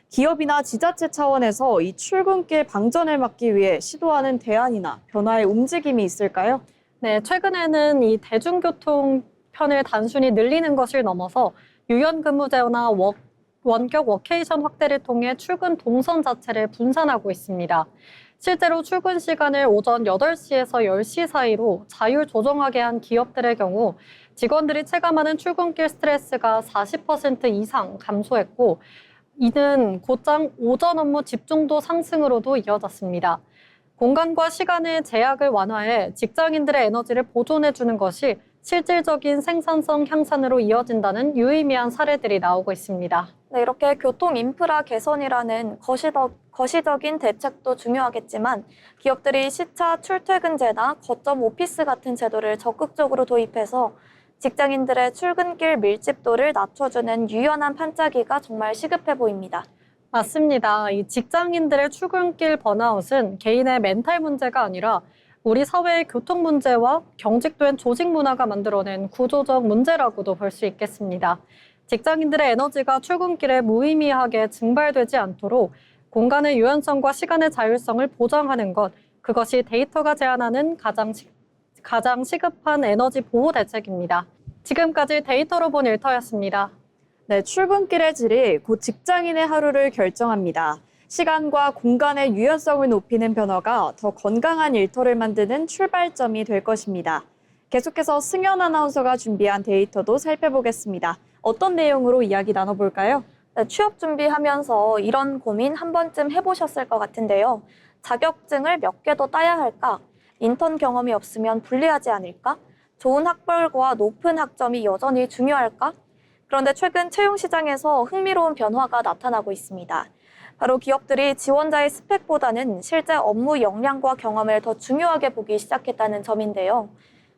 Speaker 1: 기업이나 지자체 차원에서 이 출근길 방전을 막기 위해 시도하는 대안이나 변화의 움직임이 있을까요?
Speaker 2: 네, 최근에는 이 대중교통 편을 단순히 늘리는 것을 넘어서 유연근무제나 원격 워케이션 확대를 통해 출근 동선 자체를 분산하고 있습니다. 실제로 출근 시간을 오전 8시에서 10시 사이로 자율 조정하게 한 기업들의 경우 직원들이 체감하는 출근길 스트레스가 40% 이상 감소했고, 이는 곧장 오전 업무 집중도 상승으로도 이어졌습니다. 공간과 시간의 제약을 완화해 직장인들의 에너지를 보존해주는 것이 실질적인 생산성 향상으로 이어진다는 유의미한 사례들이 나오고 있습니다.
Speaker 3: 네, 이렇게 교통 인프라 개선이라는 거시적인 대책도 중요하겠지만 기업들이 시차 출퇴근제나 거점 오피스 같은 제도를 적극적으로 도입해서 직장인들의 출근길 밀집도를 낮춰주는 유연한 반짝이가 정말 시급해 보입니다.
Speaker 2: 맞습니다. 이 직장인들의 출근길 번아웃은 개인의 멘탈 문제가 아니라 우리 사회의 교통 문제와 경직된 조직 문화가 만들어낸 구조적 문제라고도 볼 수 있겠습니다. 직장인들의 에너지가 출근길에 무의미하게 증발되지 않도록 공간의 유연성과 시간의 자율성을 보장하는 것, 그것이 데이터가 제안하는 가장 시급한 에너지 보호 대책입니다. 지금까지 데이터로 본 일터였습니다.
Speaker 1: 네, 출근길의 질이 곧 직장인의 하루를 결정합니다. 시간과 공간의 유연성을 높이는 변화가 더 건강한 일터를 만드는 출발점이 될 것입니다. 계속해서 승연 아나운서가 준비한 데이터도 살펴보겠습니다. 어떤 내용으로 이야기 나눠볼까요?
Speaker 3: 네, 취업 준비하면서 이런 고민 한 번쯤 해보셨을 것 같은데요. 자격증을 몇 개 더 따야 할까? 인턴 경험이 없으면 불리하지 않을까? 좋은 학벌과 높은 학점이 여전히 중요할까? 그런데 최근 채용 시장에서 흥미로운 변화가 나타나고 있습니다. 바로 기업들이 지원자의 스펙보다는 실제 업무 역량과 경험을 더 중요하게 보기 시작했다는 점인데요.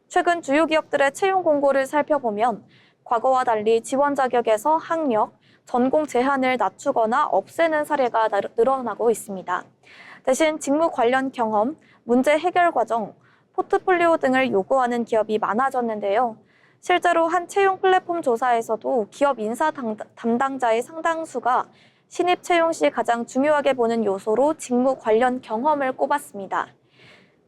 Speaker 3: 최근 주요 기업들의 채용 공고를 살펴보면 과거와 달리 지원 자격에서 학력, 전공 제한을 낮추거나 없애는 사례가 늘어나고 있습니다. 대신 직무 관련 경험, 문제 해결 과정, 포트폴리오 등을 요구하는 기업이 많아졌는데요. 실제로 한 채용 플랫폼 조사에서도 기업 인사 담당자의 상당수가 신입 채용 시 가장 중요하게 보는 요소로 직무 관련 경험을 꼽았습니다.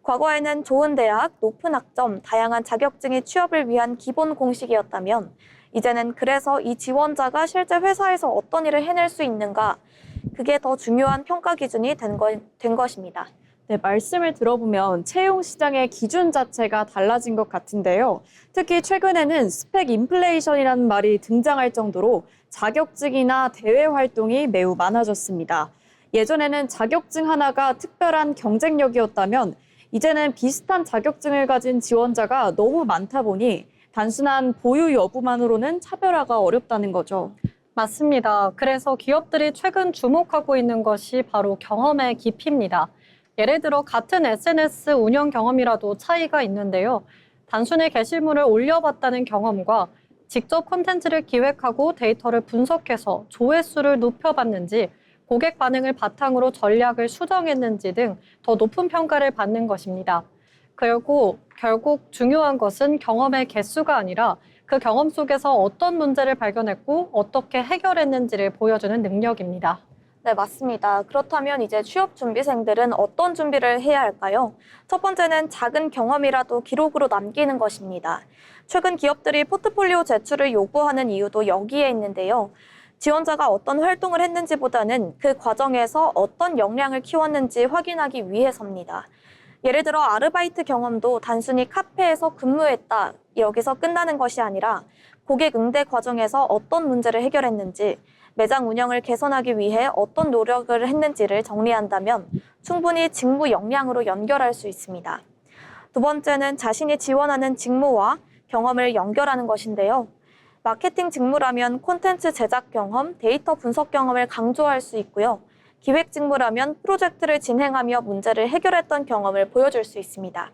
Speaker 3: 과거에는 좋은 대학, 높은 학점, 다양한 자격증이 취업을 위한 기본 공식이었다면 이제는 그래서 이 지원자가 실제 회사에서 어떤 일을 해낼 수 있는가, 그게 더 중요한 평가 기준이 된 것입니다.
Speaker 1: 네, 말씀을 들어보면 채용 시장의 기준 자체가 달라진 것 같은데요. 특히 최근에는 스펙 인플레이션이라는 말이 등장할 정도로 자격증이나 대외 활동이 매우 많아졌습니다. 예전에는 자격증 하나가 특별한 경쟁력이었다면 이제는 비슷한 자격증을 가진 지원자가 너무 많다 보니 단순한 보유 여부만으로는 차별화가 어렵다는 거죠.
Speaker 2: 맞습니다. 그래서 기업들이 최근 주목하고 있는 것이 바로 경험의 깊이입니다. 예를 들어 같은 SNS 운영 경험이라도 차이가 있는데요. 단순히 게시물을 올려봤다는 경험과 직접 콘텐츠를 기획하고 데이터를 분석해서 조회수를 높여봤는지, 고객 반응을 바탕으로 전략을 수정했는지 등 더 높은 평가를 받는 것입니다. 결국 중요한 것은 경험의 개수가 아니라 그 경험 속에서 어떤 문제를 발견했고 어떻게 해결했는지를 보여주는 능력입니다.
Speaker 3: 네, 맞습니다. 그렇다면 이제 취업 준비생들은 어떤 준비를 해야 할까요? 첫 번째는 작은 경험이라도 기록으로 남기는 것입니다. 최근 기업들이 포트폴리오 제출을 요구하는 이유도 여기에 있는데요. 지원자가 어떤 활동을 했는지보다는 그 과정에서 어떤 역량을 키웠는지 확인하기 위해서입니다. 예를 들어 아르바이트 경험도 단순히 카페에서 근무했다, 여기서 끝나는 것이 아니라 고객 응대 과정에서 어떤 문제를 해결했는지, 매장 운영을 개선하기 위해 어떤 노력을 했는지를 정리한다면 충분히 직무 역량으로 연결할 수 있습니다. 두 번째는 자신이 지원하는 직무와 경험을 연결하는 것인데요. 마케팅 직무라면 콘텐츠 제작 경험, 데이터 분석 경험을 강조할 수 있고요. 기획 직무라면 프로젝트를 진행하며 문제를 해결했던 경험을 보여줄 수 있습니다.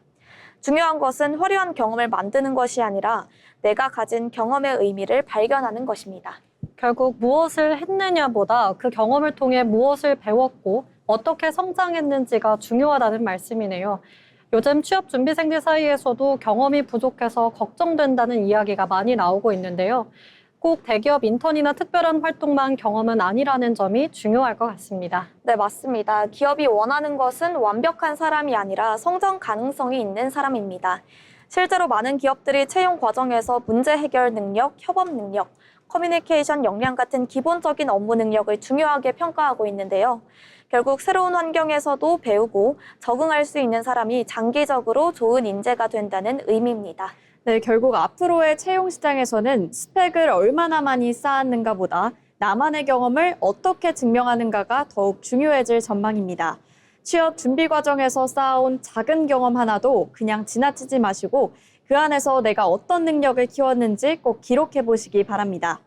Speaker 3: 중요한 것은 화려한 경험을 만드는 것이 아니라 내가 가진 경험의 의미를 발견하는 것입니다.
Speaker 2: 결국 무엇을 했느냐보다 그 경험을 통해 무엇을 배웠고 어떻게 성장했는지가 중요하다는 말씀이네요. 요즘 취업 준비생들 사이에서도 경험이 부족해서 걱정된다는 이야기가 많이 나오고 있는데요. 꼭 대기업 인턴이나 특별한 활동만 경험은 아니라는 점이 중요할 것 같습니다.
Speaker 3: 네, 맞습니다. 기업이 원하는 것은 완벽한 사람이 아니라 성장 가능성이 있는 사람입니다. 실제로 많은 기업들이 채용 과정에서 문제 해결 능력, 협업 능력, 커뮤니케이션 역량 같은 기본적인 업무 능력을 중요하게 평가하고 있는데요. 결국 새로운 환경에서도 배우고 적응할 수 있는 사람이 장기적으로 좋은 인재가 된다는 의미입니다.
Speaker 1: 네, 결국 앞으로의 채용 시장에서는 스펙을 얼마나 많이 쌓았는가 보다 나만의 경험을 어떻게 증명하는가가 더욱 중요해질 전망입니다. 취업 준비 과정에서 쌓아온 작은 경험 하나도 그냥 지나치지 마시고 그 안에서 내가 어떤 능력을 키웠는지 꼭 기록해 보시기 바랍니다.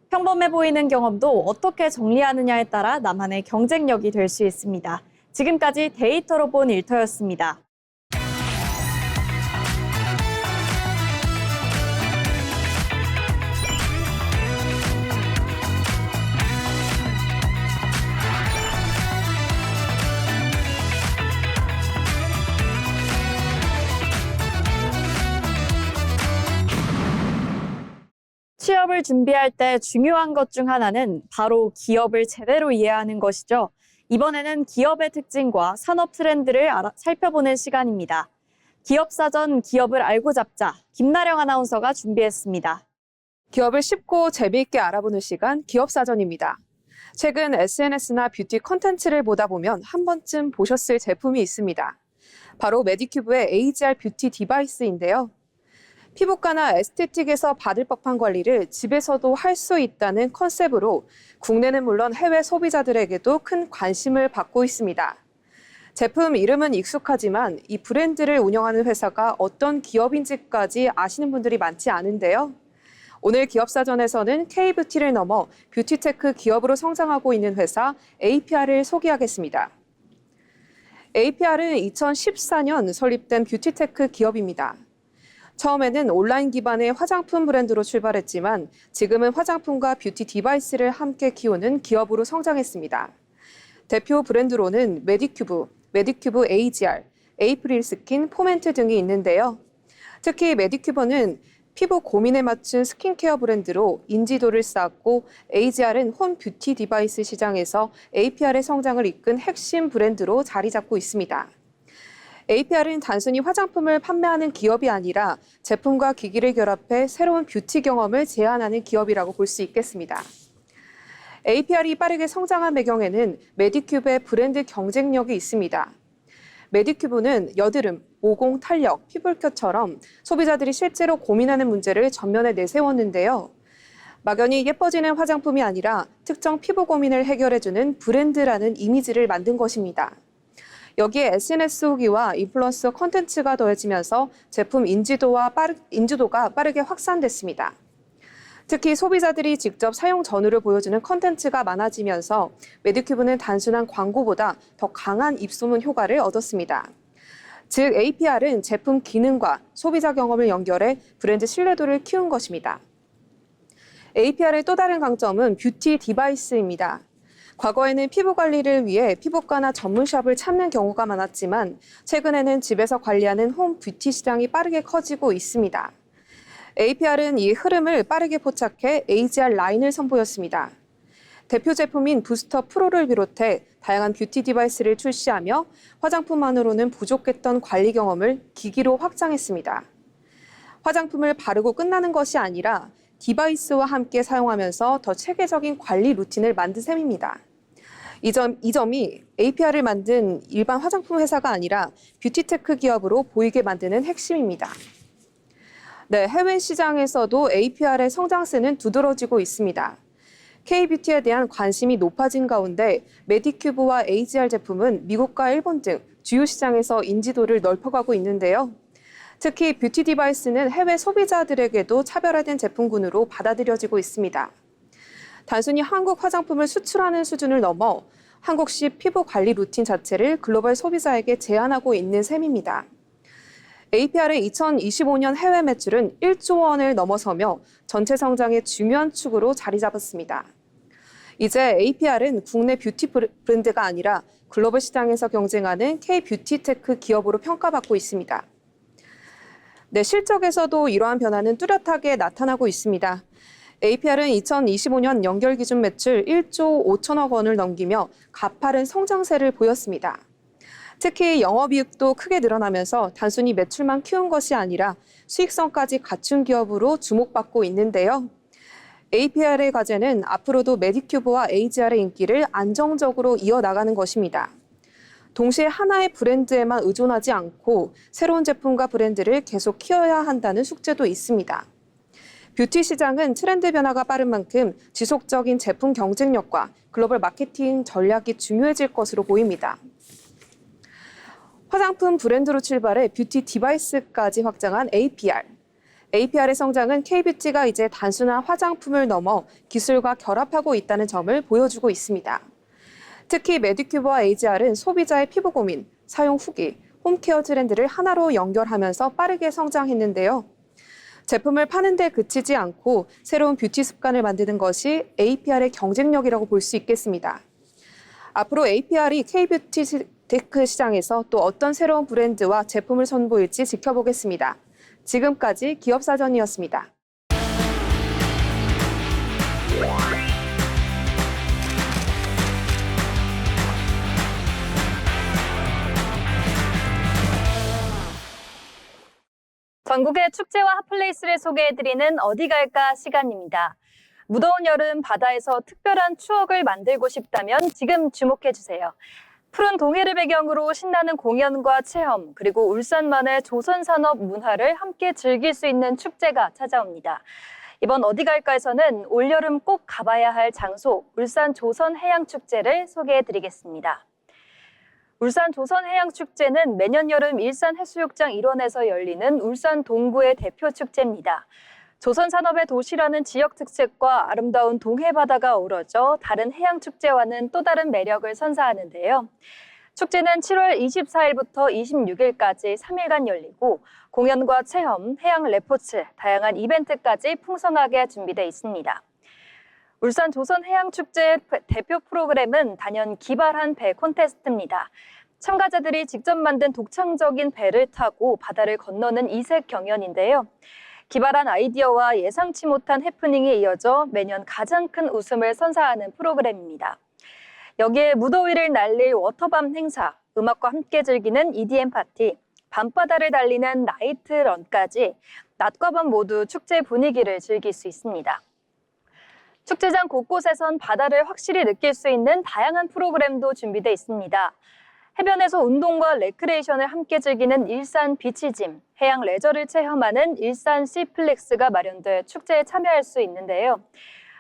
Speaker 1: 평범해 보이는 경험도 어떻게 정리하느냐에 따라 나만의 경쟁력이 될 수 있습니다. 지금까지 데이터로 본 일터였습니다. 취업을 준비할 때 중요한 것 중 하나는 바로 기업을 제대로 이해하는 것이죠. 이번에는 기업의 특징과 산업 트렌드를 살펴보는 시간입니다. 기업사전 기업을 알고 잡자, 김나령 아나운서가 준비했습니다.
Speaker 7: 기업을 쉽고 재미있게 알아보는 시간, 기업사전입니다. 최근 SNS나 뷰티 콘텐츠를 보다 보면 한 번쯤 보셨을 제품이 있습니다. 바로 메디큐브의 AGR 뷰티 디바이스인데요. 피부과나 에스테틱에서 받을 법한 관리를 집에서도 할 수 있다는 컨셉으로 국내는 물론 해외 소비자들에게도 큰 관심을 받고 있습니다. 제품 이름은 익숙하지만 이 브랜드를 운영하는 회사가 어떤 기업인지까지 아시는 분들이 많지 않은데요. 오늘 기업사전에서는 K뷰티를 넘어 뷰티테크 기업으로 성장하고 있는 회사 APR을 소개하겠습니다. APR은 2014년 설립된 뷰티테크 기업입니다. 처음에는 온라인 기반의 화장품 브랜드로 출발했지만 지금은 화장품과 뷰티 디바이스를 함께 키우는 기업으로 성장했습니다. 대표 브랜드로는 메디큐브, 메디큐브 AGR, 에이프릴 스킨, 포멘트 등이 있는데요. 특히 메디큐브는 피부 고민에 맞춘 스킨케어 브랜드로 인지도를 쌓았고 AGR은 홈 뷰티 디바이스 시장에서 APR의 성장을 이끈 핵심 브랜드로 자리 잡고 있습니다. APR은 단순히 화장품을 판매하는 기업이 아니라 제품과 기기를 결합해 새로운 뷰티 경험을 제안하는 기업이라고 볼 수 있겠습니다. APR이 빠르게 성장한 배경에는 메디큐브의 브랜드 경쟁력이 있습니다. 메디큐브는 여드름, 모공, 탄력, 피부결처럼 소비자들이 실제로 고민하는 문제를 전면에 내세웠는데요. 막연히 예뻐지는 화장품이 아니라 특정 피부 고민을 해결해주는 브랜드라는 이미지를 만든 것입니다. 여기에 SNS 후기와 인플루언서 콘텐츠가 더해지면서 제품 인지도가 빠르게 확산됐습니다. 특히 소비자들이 직접 사용 전후를 보여주는 콘텐츠가 많아지면서 메디큐브는 단순한 광고보다 더 강한 입소문 효과를 얻었습니다. 즉 APR은 제품 기능과 소비자 경험을 연결해 브랜드 신뢰도를 키운 것입니다. APR의 또 다른 강점은 뷰티 디바이스입니다. 과거에는 피부 관리를 위해 피부과나 전문샵을 찾는 경우가 많았지만 최근에는 집에서 관리하는 홈 뷰티 시장이 빠르게 커지고 있습니다. APR은 이 흐름을 빠르게 포착해 AGR 라인을 선보였습니다. 대표 제품인 부스터 프로를 비롯해 다양한 뷰티 디바이스를 출시하며 화장품만으로는 부족했던 관리 경험을 기기로 확장했습니다. 화장품을 바르고 끝나는 것이 아니라 디바이스와 함께 사용하면서 더 체계적인 관리 루틴을 만든 셈입니다. 이 점이 APR을 만든 일반 화장품 회사가 아니라 뷰티테크 기업으로 보이게 만드는 핵심입니다. 네, 해외 시장에서도 APR의 성장세는 두드러지고 있습니다. K뷰티에 대한 관심이 높아진 가운데 메디큐브와 AGR 제품은 미국과 일본 등 주요 시장에서 인지도를 넓혀가고 있는데요. 특히 뷰티 디바이스는 해외 소비자들에게도 차별화된 제품군으로 받아들여지고 있습니다. 단순히 한국 화장품을 수출하는 수준을 넘어 한국식 피부 관리 루틴 자체를 글로벌 소비자에게 제안하고 있는 셈입니다. APR의 2025년 해외 매출은 1조 원을 넘어서며 전체 성장의 중요한 축으로 자리 잡았습니다. 이제 APR은 국내 뷰티 브랜드가 아니라 글로벌 시장에서 경쟁하는 K-뷰티테크 기업으로 평가받고 있습니다. 네, 실적에서도 이러한 변화는 뚜렷하게 나타나고 있습니다. APR은 2025년 연결 기준 매출 1조 5천억 원을 넘기며 가파른 성장세를 보였습니다. 특히 영업이익도 크게 늘어나면서 단순히 매출만 키운 것이 아니라 수익성까지 갖춘 기업으로 주목받고 있는데요. APR의 과제는 앞으로도 메디큐브와 AGR의 인기를 안정적으로 이어나가는 것입니다. 동시에 하나의 브랜드에만 의존하지 않고 새로운 제품과 브랜드를 계속 키워야 한다는 숙제도 있습니다. 뷰티 시장은 트렌드 변화가 빠른 만큼 지속적인 제품 경쟁력과 글로벌 마케팅 전략이 중요해질 것으로 보입니다. 화장품 브랜드로 출발해 뷰티 디바이스까지 확장한 APR. APR의 성장은 K-뷰티가 이제 단순한 화장품을 넘어 기술과 결합하고 있다는 점을 보여주고 있습니다. 특히 메디큐브와 AGR은 소비자의 피부 고민, 사용 후기, 홈케어 트렌드를 하나로 연결하면서 빠르게 성장했는데요. 제품을 파는 데 그치지 않고 새로운 뷰티 습관을 만드는 것이 APR의 경쟁력이라고 볼 수 있겠습니다. 앞으로 APR이 K-뷰티 테크 시장에서 또 어떤 새로운 브랜드와 제품을 선보일지 지켜보겠습니다. 지금까지 기업사전이었습니다.
Speaker 8: 전국의 축제와 핫플레이스를 소개해드리는 어디 갈까 시간입니다. 무더운 여름 바다에서 특별한 추억을 만들고 싶다면 지금 주목해주세요. 푸른 동해를 배경으로 신나는 공연과 체험, 그리고 울산만의 조선산업 문화를 함께 즐길 수 있는 축제가 찾아옵니다. 이번 어디 갈까에서는 올여름 꼭 가봐야 할 장소, 울산 조선해양축제를 소개해드리겠습니다. 울산 조선해양축제는 매년 여름 일산해수욕장 일원에서 열리는 울산 동구의 대표 축제입니다. 조선산업의 도시라는 지역 특색과 아름다운 동해 바다가 어우러져 다른 해양축제와는 또 다른 매력을 선사하는데요. 축제는 7월 24일부터 26일까지 3일간 열리고 공연과 체험, 해양 레포츠, 다양한 이벤트까지 풍성하게 준비되어 있습니다. 울산 조선해양축제의 대표 프로그램은 단연 기발한 배 콘테스트입니다. 참가자들이 직접 만든 독창적인 배를 타고 바다를 건너는 이색 경연인데요. 기발한 아이디어와 예상치 못한 해프닝에 이어져 매년 가장 큰 웃음을 선사하는 프로그램입니다. 여기에 무더위를 날릴 워터밤 행사, 음악과 함께 즐기는 EDM 파티, 밤바다를 달리는 나이트 런까지 낮과 밤 모두 축제 분위기를 즐길 수 있습니다. 축제장 곳곳에선 바다를 확실히 느낄 수 있는 다양한 프로그램도 준비되어 있습니다. 해변에서 운동과 레크레이션을 함께 즐기는 일산 비치짐, 해양 레저를 체험하는 일산 시플렉스가 마련돼 축제에 참여할 수 있는데요.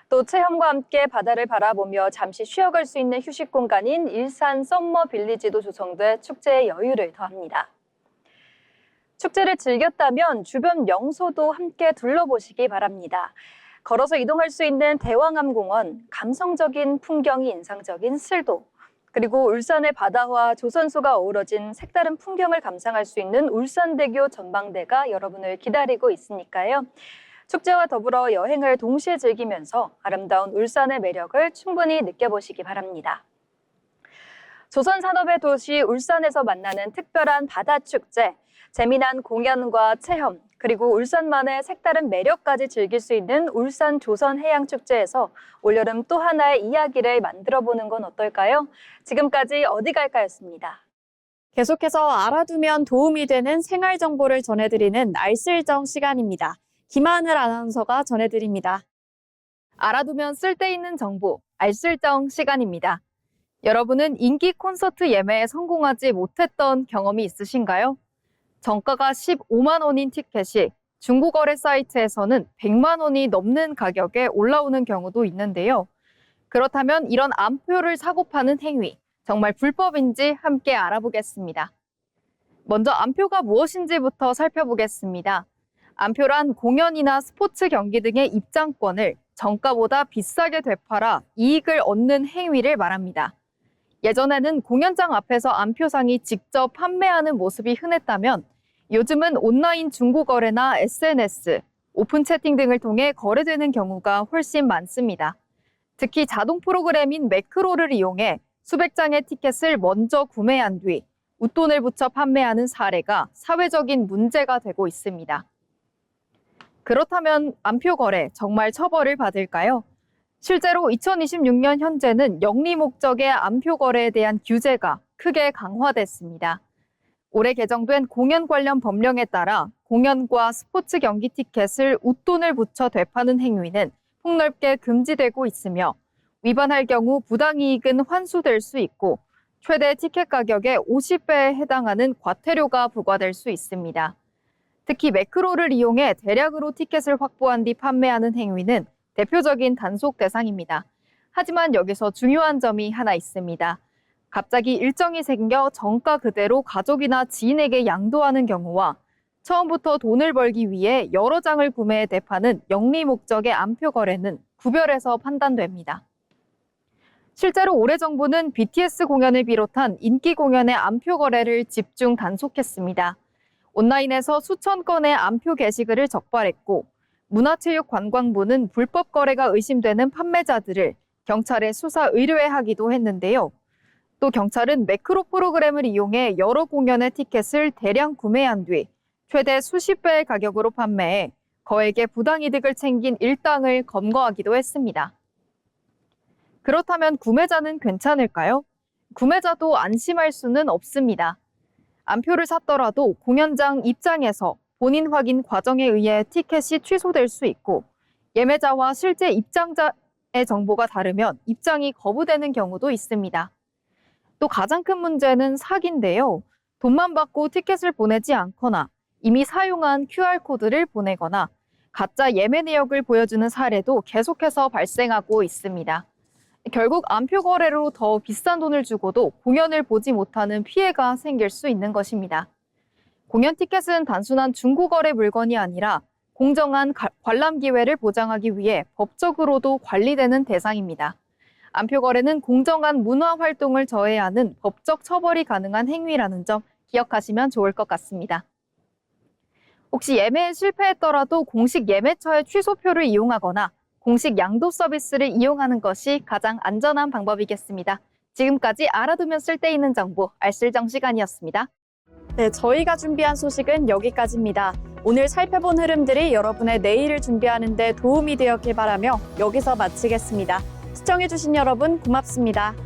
Speaker 8: 또 체험과 함께 바다를 바라보며 잠시 쉬어갈 수 있는 휴식 공간인 일산 썸머 빌리지도 조성돼 축제의 여유를 더합니다. 축제를 즐겼다면 주변 명소도 함께 둘러보시기 바랍니다. 걸어서 이동할 수 있는 대왕암공원, 감성적인 풍경이 인상적인 슬도, 그리고 울산의 바다와 조선소가 어우러진 색다른 풍경을 감상할 수 있는 울산대교 전망대가 여러분을 기다리고 있으니까요. 축제와 더불어 여행을 동시에 즐기면서 아름다운 울산의 매력을 충분히 느껴보시기 바랍니다. 조선산업의 도시 울산에서 만나는 특별한 바다축제, 재미난 공연과 체험, 그리고 울산만의 색다른 매력까지 즐길 수 있는 울산 조선해양축제에서 올여름 또 하나의 이야기를 만들어보는 건 어떨까요? 지금까지 어디 갈까였습니다.
Speaker 1: 계속해서 알아두면 도움이 되는 생활 정보를 전해드리는 알쓸정 시간입니다. 김하늘 아나운서가 전해드립니다.
Speaker 8: 알아두면 쓸데있는 정보, 알쓸정 시간입니다. 여러분은 인기 콘서트 예매에 성공하지 못했던 경험이 있으신가요? 정가가 15만 원인 티켓이 중고거래 사이트에서는 100만 원이 넘는 가격에 올라오는 경우도 있는데요. 그렇다면 이런 암표를 사고 파는 행위, 정말 불법인지 함께 알아보겠습니다. 먼저 암표가 무엇인지부터 살펴보겠습니다. 암표란 공연이나 스포츠 경기 등의 입장권을 정가보다 비싸게 되팔아 이익을 얻는 행위를 말합니다. 예전에는 공연장 앞에서 암표상이 직접 판매하는 모습이 흔했다면 요즘은 온라인 중고거래나 SNS, 오픈 채팅 등을 통해 거래되는 경우가 훨씬 많습니다. 특히 자동 프로그램인 매크로를 이용해 수백 장의 티켓을 먼저 구매한 뒤 웃돈을 붙여 판매하는 사례가 사회적인 문제가 되고 있습니다. 그렇다면 암표 거래 정말 처벌을 받을까요? 실제로 2026년 현재는 영리 목적의 암표 거래에 대한 규제가 크게 강화됐습니다. 올해 개정된 공연 관련 법령에 따라 공연과 스포츠 경기 티켓을 웃돈을 붙여 되파는 행위는 폭넓게 금지되고 있으며 위반할 경우 부당이익은 환수될 수 있고 최대 티켓 가격의 50배에 해당하는 과태료가 부과될 수 있습니다. 특히 매크로를 이용해 대량으로 티켓을 확보한 뒤 판매하는 행위는 대표적인 단속 대상입니다. 하지만 여기서 중요한 점이 하나 있습니다. 갑자기 일정이 생겨 정가 그대로 가족이나 지인에게 양도하는 경우와 처음부터 돈을 벌기 위해 여러 장을 구매해 대파는 영리 목적의 암표 거래는 구별해서 판단됩니다. 실제로 올해 정부는 BTS 공연을 비롯한 인기 공연의 암표 거래를 집중 단속했습니다. 온라인에서 수천 건의 암표 게시글을 적발했고 문화체육관광부는 불법 거래가 의심되는 판매자들을 경찰에 수사 의뢰하기도 했는데요. 또 경찰은 매크로 프로그램을 이용해 여러 공연의 티켓을 대량 구매한 뒤 최대 수십 배의 가격으로 판매해 거액의 부당이득을 챙긴 일당을 검거하기도 했습니다. 그렇다면 구매자는 괜찮을까요? 구매자도 안심할 수는 없습니다. 암표를 샀더라도 공연장 입장에서 본인 확인 과정에 의해 티켓이 취소될 수 있고 예매자와 실제 입장자의 정보가 다르면 입장이 거부되는 경우도 있습니다. 또 가장 큰 문제는 사기인데요. 돈만 받고 티켓을 보내지 않거나 이미 사용한 QR코드를 보내거나 가짜 예매 내역을 보여주는 사례도 계속해서 발생하고 있습니다. 결국 암표 거래로 더 비싼 돈을 주고도 공연을 보지 못하는 피해가 생길 수 있는 것입니다. 공연 티켓은 단순한 중고거래 물건이 아니라 공정한 관람 기회를 보장하기 위해 법적으로도 관리되는 대상입니다. 암표 거래는 공정한 문화 활동을 저해하는 법적 처벌이 가능한 행위라는 점 기억하시면 좋을 것 같습니다. 혹시 예매에 실패했더라도 공식 예매처의 취소표를 이용하거나 공식 양도 서비스를 이용하는 것이 가장 안전한 방법이겠습니다. 지금까지 알아두면 쓸데있는 정보 알쓸정 시간이었습니다.
Speaker 1: 네, 저희가 준비한 소식은 여기까지입니다. 오늘 살펴본 흐름들이 여러분의 내일을 준비하는 데 도움이 되었길 바라며 여기서 마치겠습니다. 시청해주신 여러분 고맙습니다.